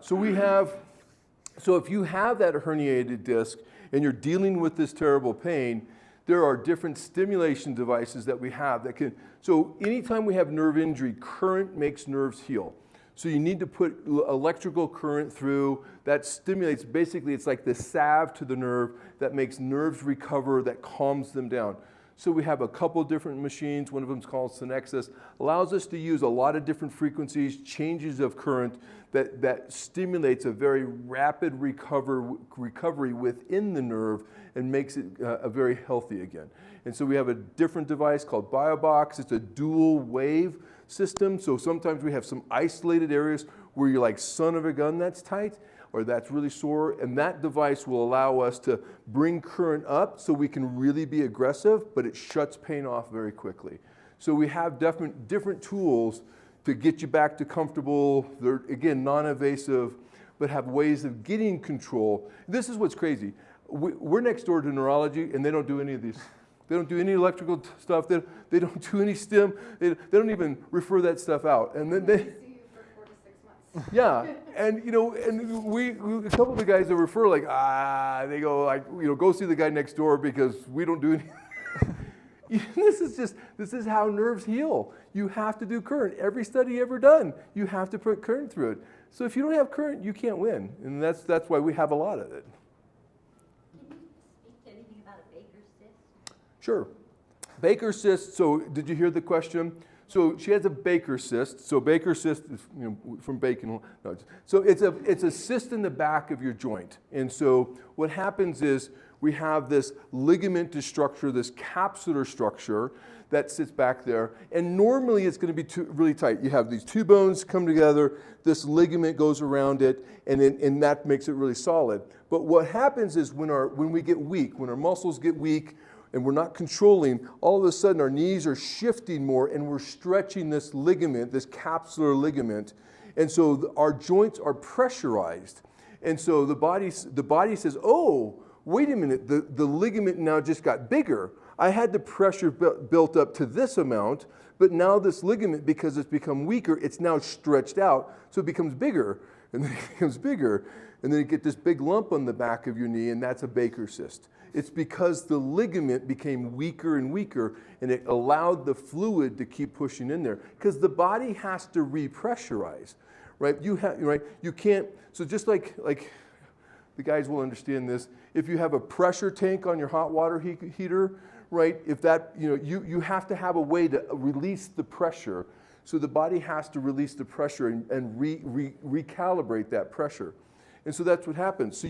so if you have that herniated disc and you're dealing with this terrible pain, there are different stimulation devices that we have that can, so anytime we have nerve injury, current makes nerves heal. So you need to put electrical current through that stimulates, basically it's like the salve to the nerve that makes nerves recover, that calms them down. So we have a couple different machines, one of them is called Synexus, allows us to use a lot of different frequencies, changes of current that stimulates a very rapid recovery within the nerve and makes it very healthy again. And so we have a different device called BioBox. It's a dual wave system. So sometimes we have some isolated areas where you're like, son of a gun, that's tight, or that's really sore. And that device will allow us to bring current up so we can really be aggressive, but it shuts pain off very quickly. So we have different tools to get you back to comfortable. They're, again, non-invasive, but have ways of getting control. This is what's crazy. We're next door to neurology, and they don't do any of these. They don't do any electrical stuff. They don't do any stim. They don't even refer that stuff out. And then they See you for 4 to 6 months. yeah, and and we a couple of the guys that refer they go like, go see the guy next door because we don't do any. This is how nerves heal. You have to do current. Every study ever done, you have to put current through it. So if you don't have current, you can't win, and that's why we have a lot of it. Can you speak to anything about a Baker's cyst? Sure. Baker's cyst, so did you hear the question? So she has a Baker's cyst. So Baker's cyst is from bacon. No, so it's a cyst in the back of your joint. And so what happens is we have this ligamentous structure, this capsular structure that sits back there. And normally it's going to be really tight. You have these two bones come together, this ligament goes around it, and that makes it really solid. But what happens is when we get weak, when our muscles get weak, and we're not controlling, all of a sudden our knees are shifting more and we're stretching this ligament, this capsular ligament. And so our joints are pressurized. And so the body says, oh, wait a minute, the ligament now just got bigger. I had the pressure built up to this amount, but now this ligament, because it's become weaker, it's now stretched out, so it becomes bigger, and then it becomes bigger, and then you get this big lump on the back of your knee, and that's a Baker's cyst. It's because the ligament became weaker and weaker, and it allowed the fluid to keep pushing in there. Because the body has to repressurize, right? You can't. So just like the guys will understand this. If you have a pressure tank on your hot water heater, right? If that you have to have a way to release the pressure. So the body has to release the pressure and recalibrate that pressure. And so that's what happens. So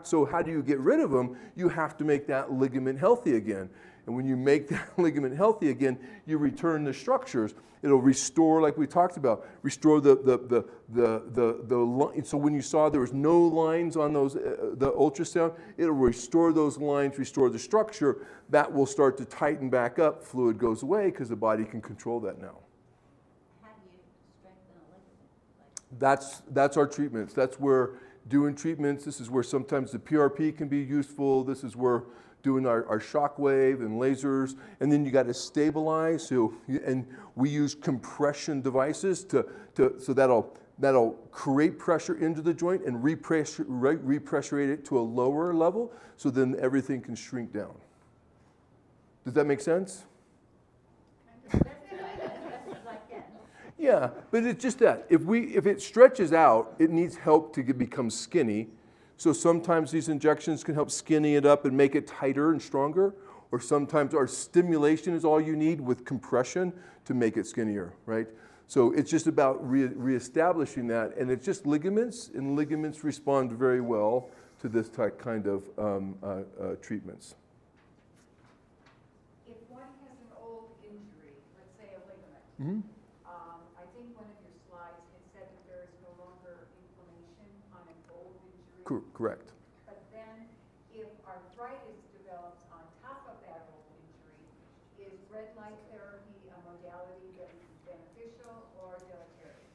so how do you get rid of them? You have to make that ligament healthy again. And when you make that ligament healthy again, you return the structures. It'll restore, like we talked about, restore the so when you saw there was no lines on those, the ultrasound, it'll restore those lines, restore the structure. That will start to tighten back up. Fluid goes away because the body can control that now. How do you strengthen a ligament? That's our treatments. That's where doing treatments, this is where sometimes the PRP can be useful. This is where doing our shock wave and lasers, and then you got to stabilize. And we use compression devices so that'll create pressure into the joint and repressurate it to a lower level, so then everything can shrink down. Does that make sense? Yeah, but it's just that if it stretches out, it needs help to become skinny. So sometimes these injections can help skinny it up and make it tighter and stronger, or sometimes our stimulation is all you need with compression to make it skinnier, right? So it's just about reestablishing that, and it's just ligaments, and ligaments respond very well to this kind of treatments. If one has an old injury, let's say a ligament, Mm-hmm. I think one of your slides had said that there is no longer inflammation on an old injury. Correct. But then, if arthritis develops on top of that old injury, is red light therapy a modality that is beneficial or deleterious?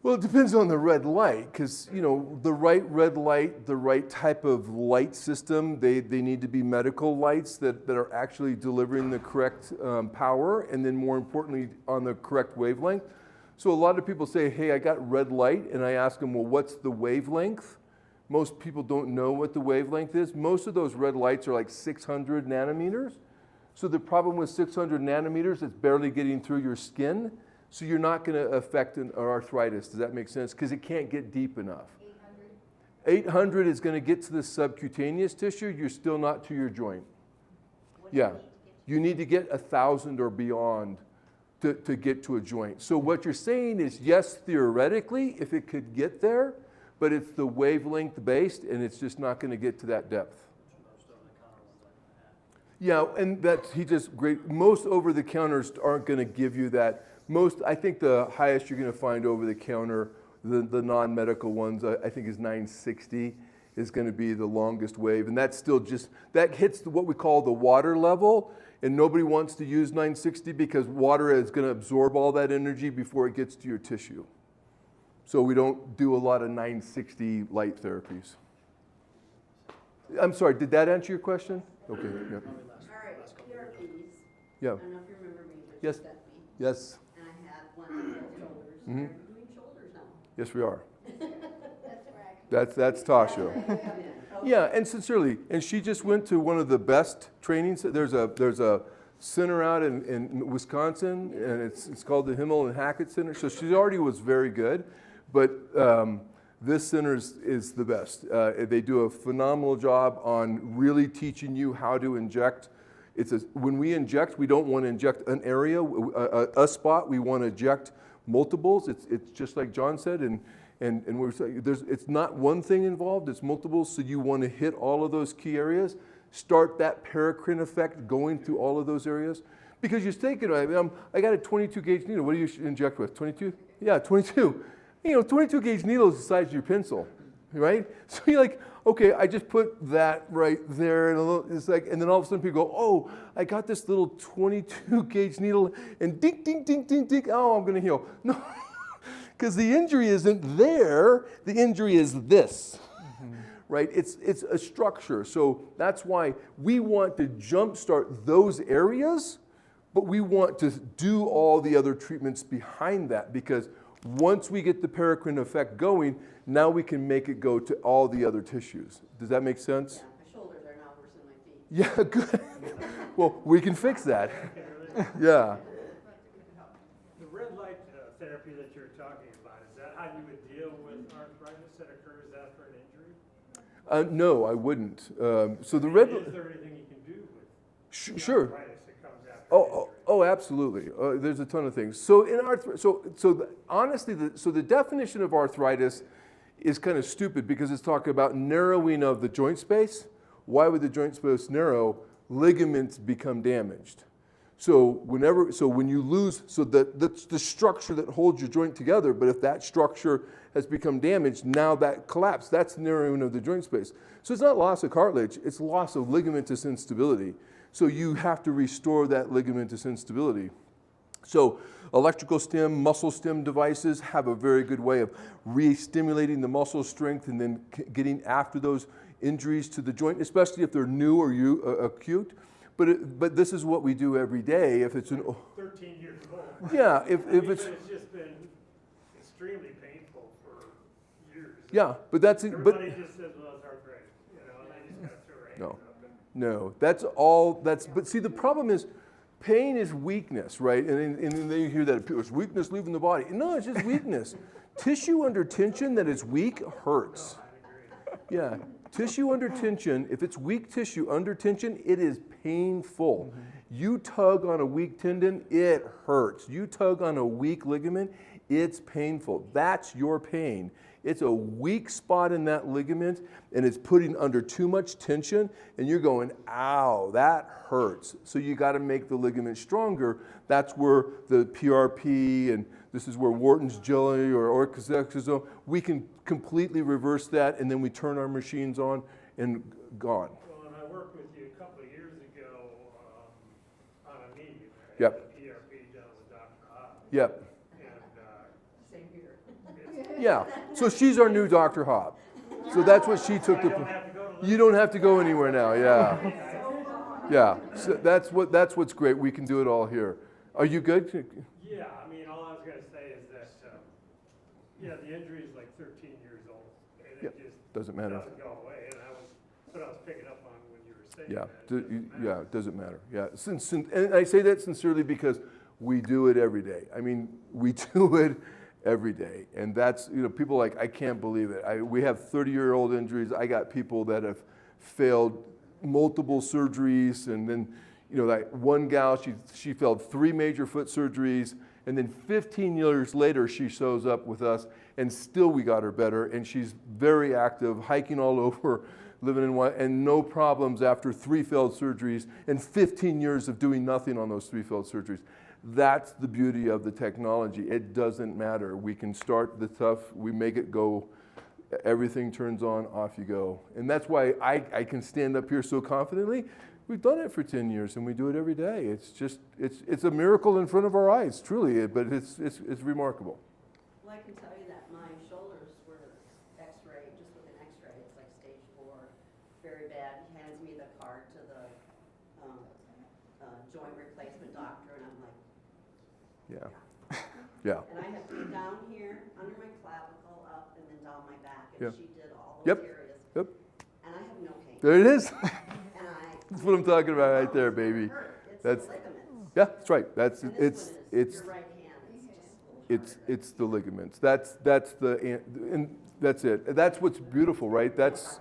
Well, it depends on the red light, because the right red light, the right type of light system, they need to be medical lights that are actually delivering the correct power, and then more importantly, on the correct wavelength. So a lot of people say, hey, I got red light, and I ask them, well, what's the wavelength? Most people don't know what the wavelength is. Most of those red lights are like 600 nanometers. So the problem with 600 nanometers, it's barely getting through your skin. So you're not going to affect an arthritis. Does that make sense? Because it can't get deep enough. 800 is going to get to the subcutaneous tissue. You're still not to your joint. Yeah. You need to get 1,000 or beyond to get to a joint. So what you're saying is, yes, theoretically, if it could get there, but it's the wavelength based, and it's just not going to get to that depth. Yeah, and he just great. Most over-the-counters aren't going to give you that. I think the highest you're going to find over-the-counter, the non-medical ones, I think is 960 is going to be the longest wave, and that's still that hits what we call the water level, and nobody wants to use 960 because water is going to absorb all that energy before it gets to your tissue. So we don't do a lot of 960 light therapies. I'm sorry, did that answer your question? Okay. Yeah. All right, PRPs. Yeah. I don't know if you remember me, but Yes. you sent me. Yes. And I had one that had shoulders. Mhm. Are you doing shoulders now? Yes, we are. That's where I That's Tasha. Yeah, and sincerely, and she just went to one of the best trainings. There's a center out in Wisconsin, and it's called the Himmel and Hackett Center. So she already was very good, but this center is the best. They do a phenomenal job on really teaching you how to inject. When we inject, we don't want to inject an area, a spot. We want to inject multiples. It's just like John said, and we're saying it's not one thing involved, it's multiples, so you want to hit all of those key areas, start that paracrine effect going through all of those areas. Because you're thinking, I got a 22 gauge needle, what do you inject with, 22? Yeah, 22. 22 gauge needle is the size of your pencil, right? So you're like, okay, I just put that right there, and then all of a sudden people go, oh, I got this little 22 gauge needle, and ding, ding, ding, ding, ding, oh, I'm gonna heal. No. Because the injury isn't there, the injury is this, right? It's a structure. So that's why we want to jumpstart those areas, but we want to do all the other treatments behind that, because once we get the paracrine effect going, now we can make it go to all the other tissues. Does that make sense? Yeah, my shoulders are now worse than my feet. Yeah, good. Well, we can fix that. Yeah. The red light therapy that you're talking about, is that how you would deal with arthritis that occurs after an injury? No, I wouldn't. So the red. Is there anything you can do with Sure. arthritis that comes after an injury? Oh, absolutely. There's a ton of things. So in honestly, the definition of arthritis is kind of stupid because it's talking about narrowing of the joint space. Why would the joint space narrow? ligaments become damaged. So when you lose, so that's the structure that holds your joint together, but if that structure has become damaged, now that collapse, that's narrowing of the joint space. So it's not loss of cartilage, it's loss of ligamentous instability. So you have to restore that ligamentous instability. So electrical stim, muscle stim devices have a very good way of re-stimulating the muscle strength and then getting after those injuries to the joint, especially if they're new or acute. But this is what we do every day. If it's 13 years old. Yeah, if it's just been extremely painful for years. Yeah, but that's Everybody just says, well, it's arthritis, you know, and they just kind of throw their hands up. No, that's all. But see, the problem is, pain is weakness, right? And then you hear that it's weakness leaving the body. No, it's just weakness. Tissue under tension that is weak hurts. Yeah, tissue under tension. If it's weak tissue under tension, it is painful. Mm-hmm. You tug on a weak tendon, it hurts. You tug on a weak ligament, it's painful. That's your pain. It's a weak spot in that ligament, and it's putting under too much tension, and you're going, ow, that hurts. So you got to make the ligament stronger. That's where the PRP, and this is where Wharton's jelly or orchoxexazone, we can completely reverse that, and then we turn our machines on and gone. Well, and I worked with you a couple of years ago on a knee. Yep. The PRP done with Dr. Hobb. Yep. Same here. Yeah, so she's our new Dr. Hobb. So that's what she took you don't have to go anywhere now, yeah. Yeah, so that's what's great. We can do it all here. Are you good? Yeah, I mean, all I was going to say is that, the injury is like 13 years old, and it just doesn't matter. Doesn't go away, and that's what I was picking up on when you were saying Yeah, it doesn't matter. Yeah, and I say that sincerely because we do it every day. I mean, we do it every day, and that's, people are like, I can't believe it. We have 30-year-old injuries. I got people that have failed multiple surgeries, and then, that one gal, she failed 3 major foot surgeries, and then 15 years later, she shows up with us, and still we got her better, and she's very active, hiking all over, living in one, and no problems after 3 failed surgeries, and 15 years of doing nothing on those 3 failed surgeries. That's the beauty of the technology. It doesn't matter. We can start the tough, we make it go, everything turns on, off you go. And that's why I can stand up here so confidently. We've done it for 10 years and we do it every day. It's just, it's a miracle in front of our eyes, truly, but it's remarkable. Well, I can tell you that my shoulders were x-rayed, just with an x-ray, it's like stage 4, very bad. He hands me the card to the joint replacement doctor, and I'm like, yeah. Yeah. And I had to go down here, under my clavicle, up, and then down my back, and Yep. she did all those areas. Yep. And I have no pain. There it is. And That's what I'm talking about right there, baby. It's That's, the ligaments. yeah, that's right. That's, And it's your right hand is just a little it's the ligaments. That's and that's it. That's what's beautiful, right? That's,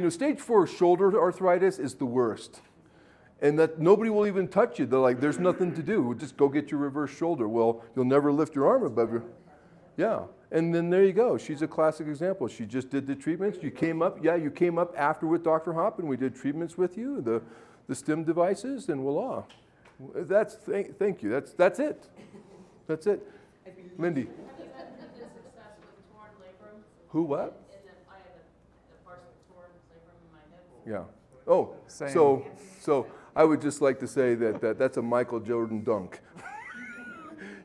stage 4 shoulder arthritis is the worst. And that nobody will even touch you. They're like, there's nothing to do. Just go get your reverse shoulder. Well, you'll never lift your arm above your, yeah. And then there you go. She's a classic example. She just did the treatments. You came up after with Dr. Hopp, and we did treatments with you, the stim devices, and voila. Thank you. That's it. That's it. Lindy. Have you had good success with torn labrum? Who, what? I have a partial torn labrum in my hip. Yeah. Oh, Same. so I would just like to say that's a Michael Jordan dunk.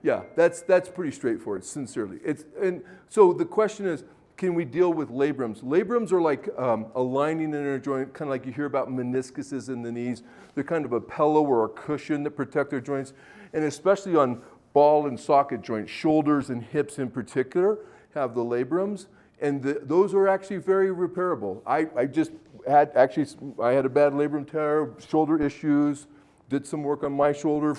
Yeah, that's pretty straightforward, sincerely. And so the question is, can we deal with labrums? Labrums are like a lining in a joint, kind of like you hear about meniscuses in the knees. They're kind of a pillow or a cushion that protect our joints, and especially on ball and socket joints, shoulders and hips in particular, have the labrums, and those are actually very repairable. I had a bad labrum tear, shoulder issues, did some work on my shoulder,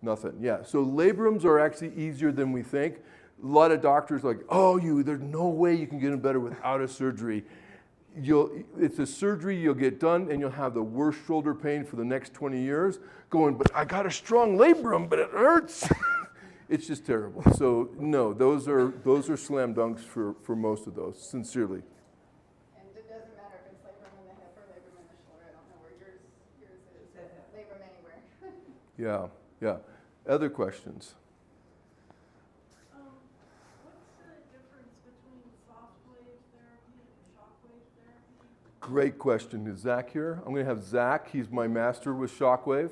nothing. Yeah, so labrums are actually easier than we think. A lot of doctors are like, there's no way you can get them better without a surgery. It's a surgery you'll get done, and you'll have the worst shoulder pain for the next 20 years. Going, but I got a strong labrum, but it hurts. It's just terrible. So no, those are slam dunks for most of those, sincerely. And it doesn't matter if it's labrum in the hip or labrum in the shoulder. I don't know where you're Yeah, yeah. Other questions? What's the difference between soft wave therapy and shock wave therapy? Great question. Is Zach here? I'm going to have Zach. He's my master with shockwave.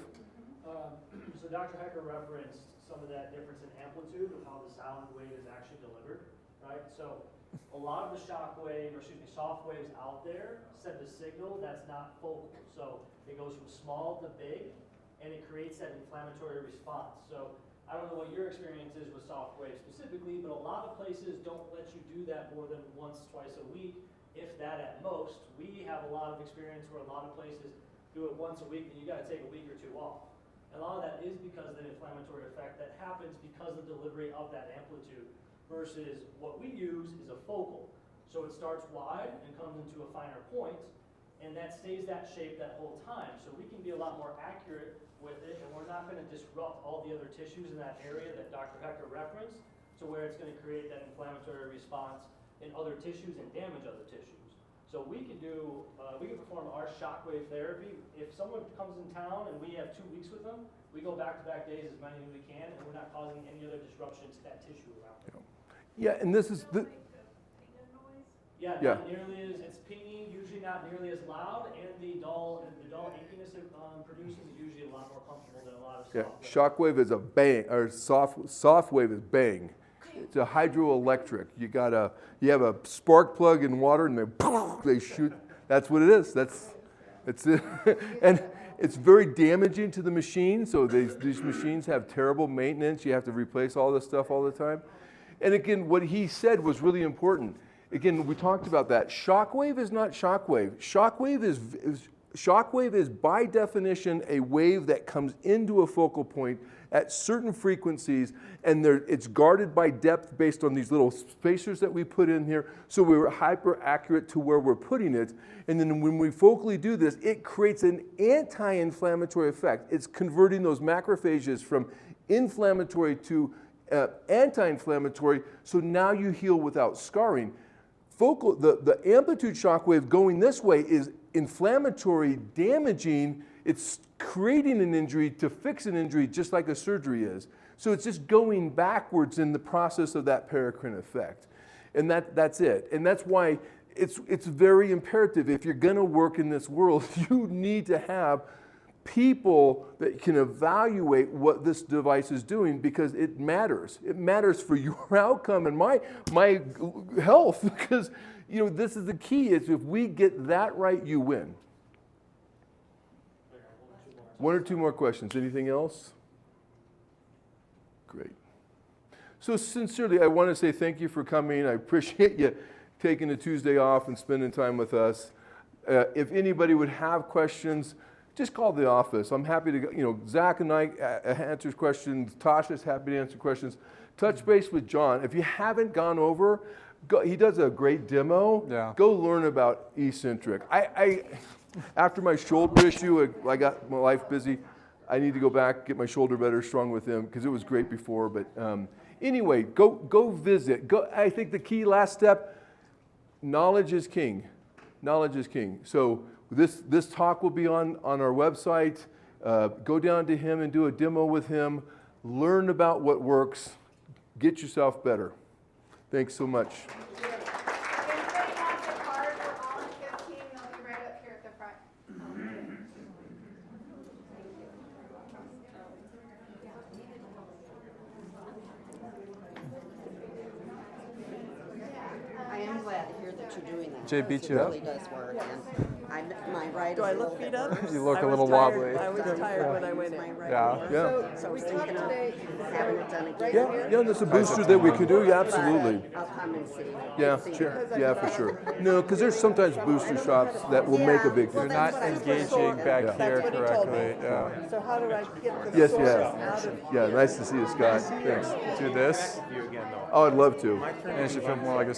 So Dr. Hecker referenced some of that difference in amplitude of how the sound wave is actually delivered, right? So a lot of the soft waves out there send a signal that's not focal. So it goes from small to big, and it creates that inflammatory response. So I don't know what your experience is with soft waves specifically, but a lot of places don't let you do that more than once, twice a week, if that at most. We have a lot of experience where a lot of places do it once a week, and you got to take a week or two off. And a lot of that is because of the inflammatory effect that happens because of delivery of that amplitude versus what we use is a focal. So it starts wide and comes into a finer point, and that stays that shape that whole time. So we can be a lot more accurate with it, and we're not going to disrupt all the other tissues in that area that Dr. Hecker referenced to where it's going to create that inflammatory response in other tissues and damage other tissues. So we can perform our shockwave therapy. If someone comes in town and we have 2 weeks with them, we go back-to-back days as many as we can, and we're not causing any other disruption to that tissue around it. Yeah, and this is the. Yeah, Yeah. not nearly as, it's pinging, usually not nearly as loud, and the dull achiness it produces is usually a lot more comfortable than a lot of Yeah, soft wave. shockwave is a bang, or soft wave is bang. It's a hydroelectric. You have a spark plug in water, and they shoot. That's what it is. That's it. And it's very damaging to the machine. So these machines have terrible maintenance. You have to replace all this stuff all the time. And again, what he said was really important. Again, we talked about that. Shockwave is not shockwave. Shockwave is by definition a wave that comes into a focal point at certain frequencies, and it's guarded by depth based on these little spacers that we put in here, so we're hyper accurate to where we're putting it. And then when we focally do this, it creates an anti-inflammatory effect. It's converting those macrophages from inflammatory to anti-inflammatory, so now you heal without scarring. The amplitude shock wave going this way is inflammatory, damaging. It's creating an injury to fix an injury, just like a surgery is. So it's just going backwards in the process of that paracrine effect. And that's it. And that's why it's very imperative. If you're going to work in this world, you need to have people that can evaluate what this device is doing, because it matters. It matters for your outcome and my health, because this is the key. Is if we get that right, you win. One or two more questions. Anything else? Great. So sincerely, I want to say thank you for coming. I appreciate you taking a Tuesday off and spending time with us. If anybody would have questions, just call the office. I'm happy to, Zach and I answer questions. Tasha's happy to answer questions. Touch base with John. If you haven't gone over, he does a great demo. Yeah. Go learn about eccentric. After my shoulder issue, I got my life busy. I need to go back, get my shoulder better strong with him, because it was great before. But anyway, go visit. I think the key last step, knowledge is king. Knowledge is king. So this talk will be on our website. Go down to him and do a demo with him. Learn about what works. Get yourself better. Thanks so much. If anybody wants a card, we're all in 15. They'll be right up here at the front. I am glad to hear that you're doing that. Jay because beat you it up? really does work, and my right Do is I a look little beat bit up? worse. You look I a was little tired. wobbly. I was tired when I went in. My right Yeah. worse. Yeah. So I was We talked thinking of today, having it done again. Yeah, that's a booster that we can do. Yeah, absolutely. I'll come and see. Yeah, See sure. her. Yeah, for sure. No, because there's sometimes booster shots that will make a big You're difference. not engaging back That's here what he told me. correctly. Yeah. So how do I get the Yes, source yeah. out of Yeah, nice to see you, Scott. Thanks. Do this, Oh, I'd love to. and it should feel more like a